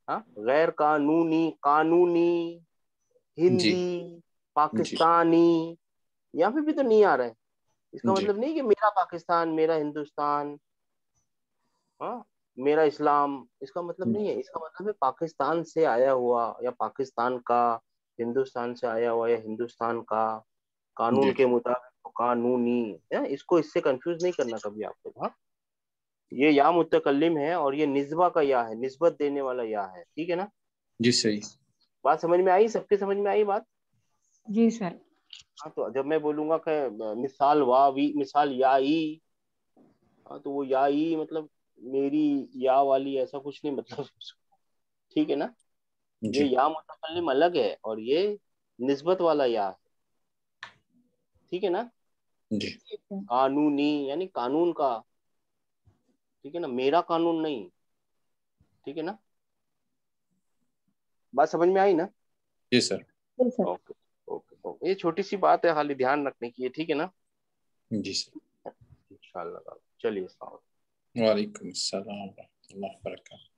हाँ गैर कानूनी, कानूनी, जी. हिंदी, जी. पाकिस्तानी, यहाँ पे भी तो नहीं आ रहा है। इसका जी. मतलब नहीं कि मेरा पाकिस्तान, मेरा हिंदुस्तान, हाँ मेरा इस्लाम, इसका मतलब नहीं है। इसका मतलब है पाकिस्तान से आया हुआ, या पाकिस्तान का, हिंदुस्तान से आया हुआ, या हिंदुस्तान का, कानून जी. के मुताबिक तो कानूनी है। इसको इससे कंफ्यूज नहीं करना कभी आप लोग, हाँ। ये या मुतकल्लिम है और ये निस्बा का या है, निस्बत देने वाला या है, ठीक है ना। जी. सही. बात समझ में आई? सबके समझ में आई बात? जी सर. हाँ तो जब मैं बोलूंगा कि मिसाल वावी, मिसाल याई, हाँ तो वो याई मतलब मेरी या वाली, ऐसा कुछ नहीं मतलब, ठीक है ना। ये जी. या मुतकल्लिम अलग है और ये निस्बत वाला या है, ठीक है ना। जी. कानूनी यानी कानून का, ठीक है ना, मेरा कानून नहीं, ठीक है ना। बात समझ में आई ना? जी सर. जी सर. ओके ओके ओके, ये छोटी सी बात है, खाली ध्यान रखने की है, ठीक है ना। जी सर. इंशाल्लाह। चलिए, अस्सलाम वालेकुम। वालेकुम अस्सलाम व रहमतुल्लाहि व बरकातहू।